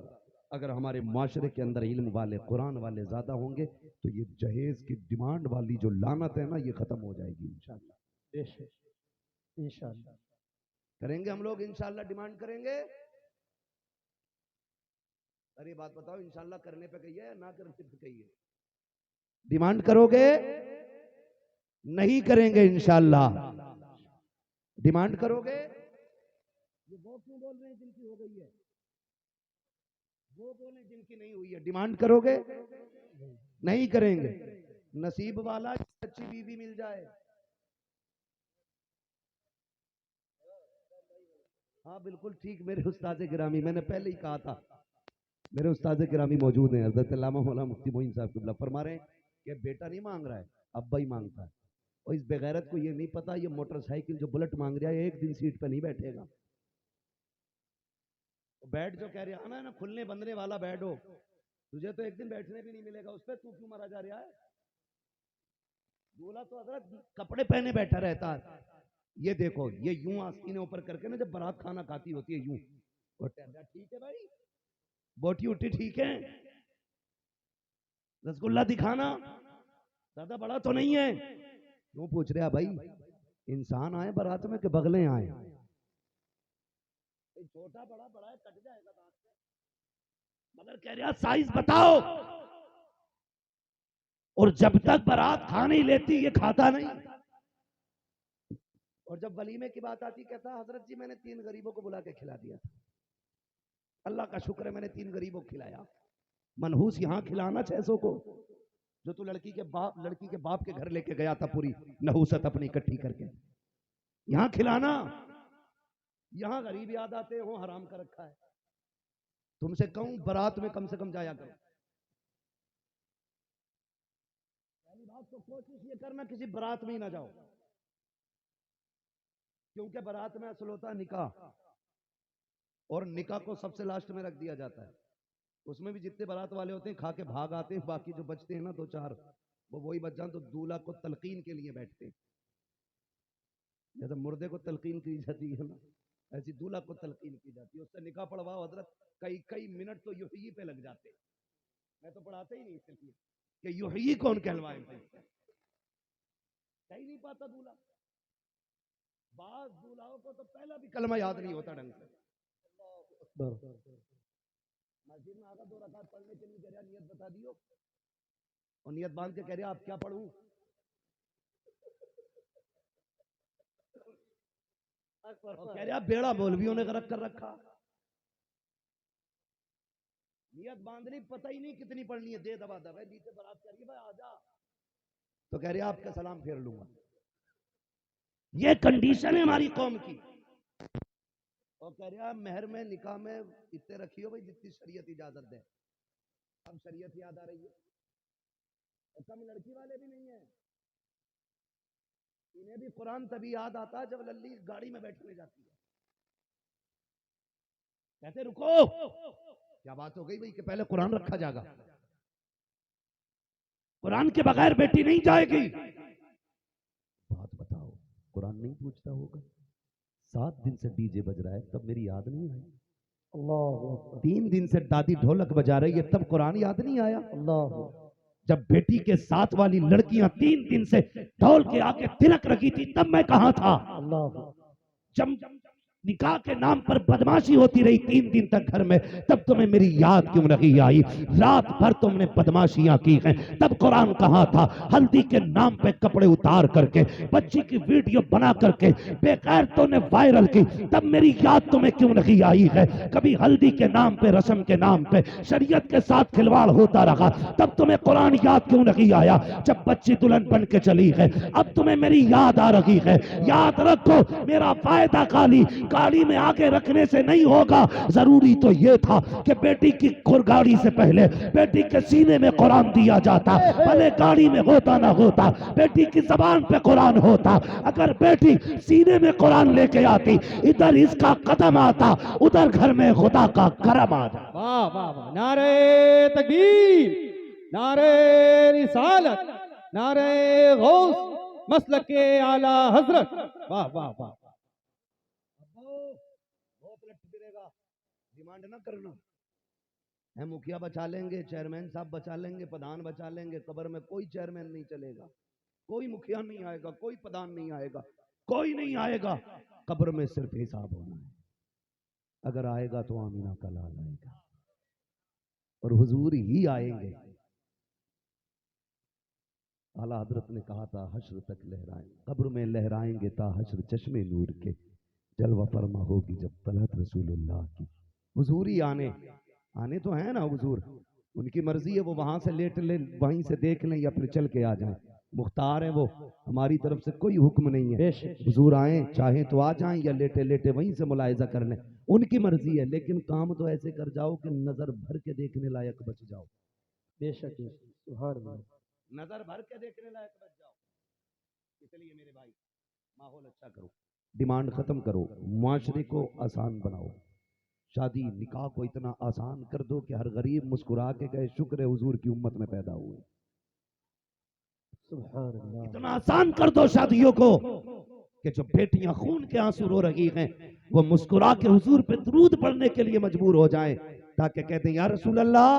अगर हमारे माशरे के अंदर इल्म वाले कुरान वाले ज्यादा होंगे तो ये जहेज की डिमांड वाली जो लानत है ना, ये खत्म हो जाएगी इंशाल्लाह। इंशाअल्लाह करेंगे हम लोग, इंशाल्लाह डिमांड करेंगे। अरे बात बताओ, इंशाल्लाह करने पे कही है या ना करने पे कही है? डिमांड करोगे? नहीं करेंगे इंशाल्लाह। डिमांड करोगे? ये वो क्यों बोल रहे हैं जिनकी हो गई है? वो बोले जिनकी नहीं हुई है। डिमांड करोगे? नहीं करेंगे। नसीब वाला अच्छी बीवी मिल जाए। हाँ बिल्कुल ठीक, मेरे उस्ताद गिरामी, मैंने पहले ही कहा था, मेरे उस्ताद गिरामी मौजूद हैं, हज़रत अल्लामा मौलाना मुफ्ती मोइन साहब किबला फरमा रहे हैं कि बेटा नहीं मांग रहा है, अब्बा ही मांगता है। और इस बेगैरत को ये नहीं पता ये मोटरसाइकिल जो बुलेट मांग रहा है एक दिन सीट पे नहीं बैठेगा। बैठ जो कह रहा है ना खुलने बंदने वाला बैठ हो, तुझे तो एक दिन बैठने भी नहीं मिलेगा उस पर, तू क्यों मारा जा रहा है? दूल्हा तो हजरत कपड़े पहने बैठा रहता है। ये देखो ये यूं आस्तीने ऊपर करके ना जब बारात खाना खाती होती है यूं, और ठीक है भाई, बोटी उठी ठीक है, रसगुल्ला दिखाना ज्यादा बड़ा तो नहीं है। क्यों पूछ रहे भाई? इंसान आए बारात में कि बगले आए? छोटा बड़ा बड़ा है, कट जाएगा दांत से, मगर कह रहा साइज बताओ। और जब तक बारात खा नहीं लेती ये खाता नहीं। और जब वलीमे की बात आती कहता हजरत जी मैंने 3 गरीबों को बुला के खिला दिया था, अल्लाह का शुक्र है मैंने 3 गरीबों को खिलाया। मनहूस यहां खिलाना 600 को, जो तू लड़की के बाप के घर लेके गया था पूरी नहूसत अपनी इकट्ठी करके, यहां खिलाना। यहां गरीब याद आते हो, हराम कर रखा है। तुमसे कहूं बारात में कम से कम जाया करो। पहली बात तो कोशिश ये करना किसी बारात में ही ना जाओ, क्योंकि बारात में असल होता है निकाह, और निकाह को सबसे लास्ट में रख दिया जाता है। उसमें भी जितने बारात वाले होते हैं खा के भाग आते हैं, बाकी जो बचते हैं ना 2-4 वो वही बच जाते, तो दूल्हा को तलकीन के लिए बैठते हैं। जैसे मुर्दे को तलकीन की जाती है ना, ऐसी दूल्हा को तलकीन की जाती है। उससे निकाह पढ़वाओ हजरत, कई मिनट तो यूही पे लग जाते। मैं तो पढ़ाता ही नहीं इसलिए कि यूही कौन कहलवाए, कहीं नहीं पाता दूल्हा। बाज दूल्हाओं को तो पहला भी कलमा याद नहीं होता ढंग से। मस्जिद में आगा 2 रकात पढ़ने के लिए कह रहा नियत बता दियो, और नियत बांध के कह रहा आप क्या पढ़ूं? और कह रहा बेड़ा मौलवियों ने रख कर रखा। नियत बांध ली, पता ही नहीं कितनी पढ़नी है, दे दबा दबा नीचे बरात करिए भाई आजा, तो कह रहे आपका सलाम फेर लूंगा। ये कंडीशन है हमारी कौम की। और कह रहा मेहर में निकाह में इतने रखियो भाई जितनी शरीयत इजाजत दे। अब शरीयत याद आ रही है, और कम लड़की वाले भी नहीं है, इन्हें भी कुरान तभी याद आता है जब लल्ली गाड़ी में बैठने जाती है, कहते रुको क्या बात हो गई भाई कि पहले कुरान रखा जाएगा, कुरान के बगैर बेटी नहीं जाएगी। बात बताओ, कुरान नहीं पूछता होगा? 7 दिन से डीजे बज रहा है तब मेरी याद नहीं आई, अल्लाह 3 दिन से दादी ढोलक बजा रही है तब कुरान याद नहीं आया। अल्लाह जब बेटी के साथ वाली लड़कियां 3 दिन से ढोल के आके तिलक रखी थी तब मैं कहां था? अल्लाह जब निकाह के नाम पर बदमाशी होती रही 3 दिन तक घर में, तब तुम्हें मेरी याद क्यों नहीं आई? रात भर तुमने बदमाशियां की हैं, तब कुरान कहां था? हल्दी के नाम पे कपड़े उतार करके बच्ची की वीडियो बना करके बेकार तुमने वायरल की, तब मेरी याद तुम्हें क्यों नहीं आई है? कभी हल्दी के नाम पे, रस्म के नाम पे शरीयत के साथ खिलवाड़ होता रहा, तब तुम्हें कुरान याद क्यों नहीं आया? जब बच्ची दुल्हन बन के चली है अब तुम्हें मेरी याद आ रही है। याद रखो, मेरा फायदा खाली गाड़ी में आगे रखने से नहीं होगा, जरूरी तो यह था कि बेटी की गाड़ी से पहले बेटी के सीने में कुरान दिया जाता, भले गाड़ी में होता ना होता, बेटी की जबान पे कुरान होता। अगर बेटी सीने में कुरान लेके आती, इधर इसका कदम आता, उधर घर में खुदा का करम आता। वाह वाह वाह, नारे तकबीर, नारे रिसालत, नारे गौस, मसलके आला हजरत। वाह वाह वाह, बहुत लट फिरेगा, डिमांड ना करना है। मुखिया बचा लेंगे, चेयरमैन साहब बचा लेंगे, प्रधान बचा लेंगे, कब्र में कोई चेयरमैन नहीं चलेगा, कोई मुखिया नहीं आएगा, कोई प्रधान नहीं आएगा, कोई नहीं आएगा। कब्र में सिर्फ हिसाब होना है। अगर आएगा तो आमीना का लाल आएगा और हुजूर ही आएंगे। आला हजरत ने कहा था हश्र तक लहराएं, कब्र में लहराएंगे ता हश्र चश्मे नूर के, जलवा फरमा होगी जब तलहत रसूलुल्लाह की। हुजूर ही आने तो है ना हुजूर, उनकी मर्जी है, वो वहां से लेट ले, वहीं से देख लें या फिर चल के आ जाएं, मुख्तार है वो, हमारी तरफ से कोई हुक्म नहीं है। हुजूर आए चाहे तो आ जाएं या लेटे लेटे वहीं से मुलायजा कर लें, उनकी मर्जी है। लेकिन काम तो ऐसे कर जाओ कि नजर भर के देखने लायक बच जाओ। बेशक सुभान अल्लाह, नजर भर के देखने लायक बच जाओ। इसलिए मेरे भाई माहौल अच्छा करो, डिमांड खत्म करो, मुआशरे को आसान बनाओ, शादी निकाह को इतना आसान कर दो कि हर गरीब मुस्कुरा के कहे शुक्र है हुजूर की उम्मत में पैदा हुए। सुभान अल्लाह, इतना आसान कर दो शादियों को कि जो बेटियां खून के आंसू रो रही हैं वो मुस्कुरा के हुजूर पे दरूद पढ़ने के लिए मजबूर हो जाएं, ताकि कहते हैं या रसूल अल्लाह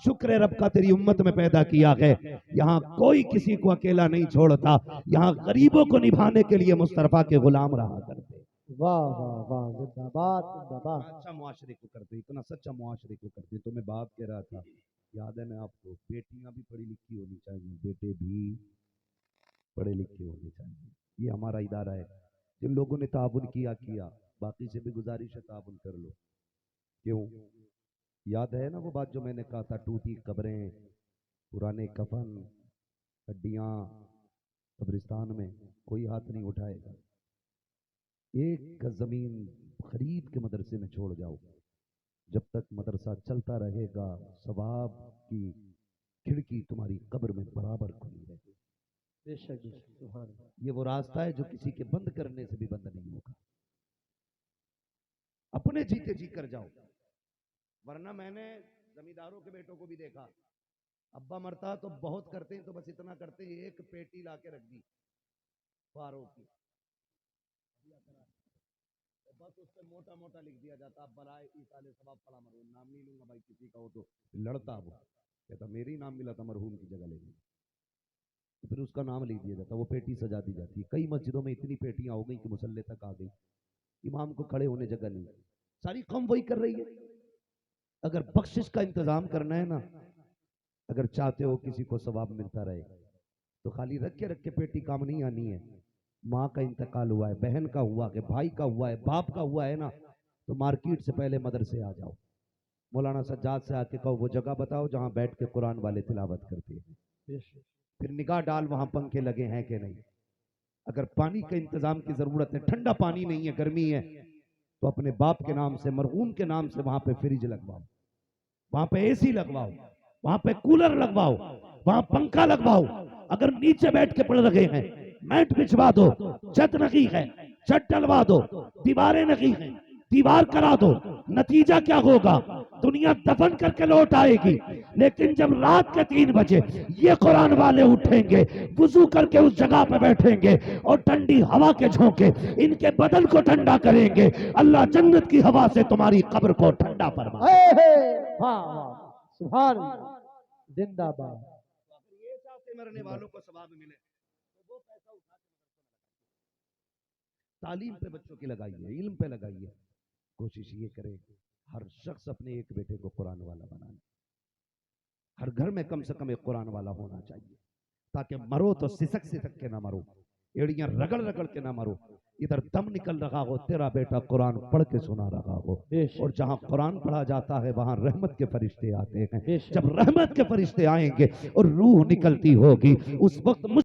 शुक्र है रब का तेरी उम्मत में पैदा किया है। यहाँ कोई किसी को अकेला नहीं छोड़ता, यहाँ गरीबों को निभाने के लिए मुस्तफा के गुलाम रहा करते। वाह वाह वाह, जिंदाबाद जिंदाबाद। अच्छा मुआशरे को करते, इतना सच्चा मुआशरे को करते। तो मैं बात कह रहा था, याद है ना आपको, बेटियां भी पढ़ी लिखी होनी चाहिए, बेटे भी पढ़े लिखे होने चाहिए। ये हमारा इदारा है। जिन लोगों ने ताबुन किया, बाकी से भी गुजारिश है ताबुन कर लो। क्यों? याद है ना वो बात जो मैंने कहा था, टूटी कब्रें, पुराने कफन, हड्डियां कब्रिस्तान में, कोई हाथ नहीं उठाएगा। एक गज जमीन खरीद के मदरसे में छोड़ जाओ, जब तक मदरसा चलता रहेगा सवाब की खिड़की तुम्हारी कब्र में बराबर खुली है। बेशक सुभान अल्लाह, ये वो रास्ता है जो किसी के बंद करने से भी बंद नहीं होगा। अपने जीते जी कर जाओ, वरना मैंने जमींदारों के बेटों को भी देखा, अब्बा मरता तो बहुत करते हैं, तो बस इतना करते हैं, एक पेटी ला के रख दी फारों की, बस उस पर मोटा मोटा लिख दिया जाता, अब बलाए ईसाले सवाब फला मरहूम, नाम नहीं लूंगा भाई किसी का, हो तो लड़ता वो कहता मेरी नाम मिला था मरहूम की जगह लेंगे, तो फिर उसका नाम लिख दिया जाता, वो पेटी सजा दी जाती है। कई मस्जिदों में इतनी पेटियां हो गई कि मुसल्ले तक आ गई, इमाम को खड़े होने जगह नहीं, सारी कौम वही कर रही है। अगर बख्शिश का इंतजाम करना है ना, अगर चाहते हो किसी को सवाब मिलता रहे, तो खाली रख के पेटी काम नहीं आनी है, माँ का इंतकाल हुआ है, बहन का हुआ है, भाई का हुआ है, बाप का हुआ है ना, तो मार्केट से पहले मदरसे आ जाओ। मौलाना सज्जाद से आके कहो वो जगह बताओ जहां बैठ के कुरान वाले तिलावत करते हैं। फिर निगाह डाल वहां पंखे लगे हैं कि नहीं। अगर पानी के इंतजाम की जरूरत है, ठंडा पानी नहीं है, गर्मी है, तो अपने बाप के नाम से, मरहूम के नाम से वहां पे फ्रिज लगवाओ, वहां पे एसी लगवाओ, वहां पे कूलर लगवाओ, वहां पंखा लगवाओ। अगर नीचे बैठ के पढ़ रहे हैं, मैट बिछवा दो, छत नकी है, छत डलवा दो, दीवारें नकी है, दीवार करा दो। नतीजा क्या होगा? दुनिया दफन करके लौट आएगी, लेकिन जब रात के 3 बजे ये कुरान वाले उठेंगे, वुजू करके उस जगह पे बैठेंगे और ठंडी हवा के झोंके इनके बदन को ठंडा करेंगे, अल्लाह जन्नत की हवा से तुम्हारी कब्र को ठंडा फरमाए। वाह वाह, सुभान अल्लाह, जिंदाबाद। ये चाहते मरने वालों को सवाब मिले तो वो पैसा उठा के तालीम पे बच्चों की लगाइए, इल्म पे लगाइए। कोशिश ये करें हर शख्स अपने एक बेटे को कुरान वाला बनाए। हर घर में कम से कम एक कुरान वाला होना चाहिए, ताकि मरो तो सिसक सिसक के ना मरो, एड़ियां रगड़ रगड़ के ना मरो। इधर दम निकल रहा हो, तेरा बेटा कुरान पढ़ के सुना रहा हो। और जहां कुरान पढ़ा जाता है वहां रहमत के फरिश्ते आते हैं। जब रहमत के फरिश्ते आएंगे और रूह निकलती होगी, उस वक्त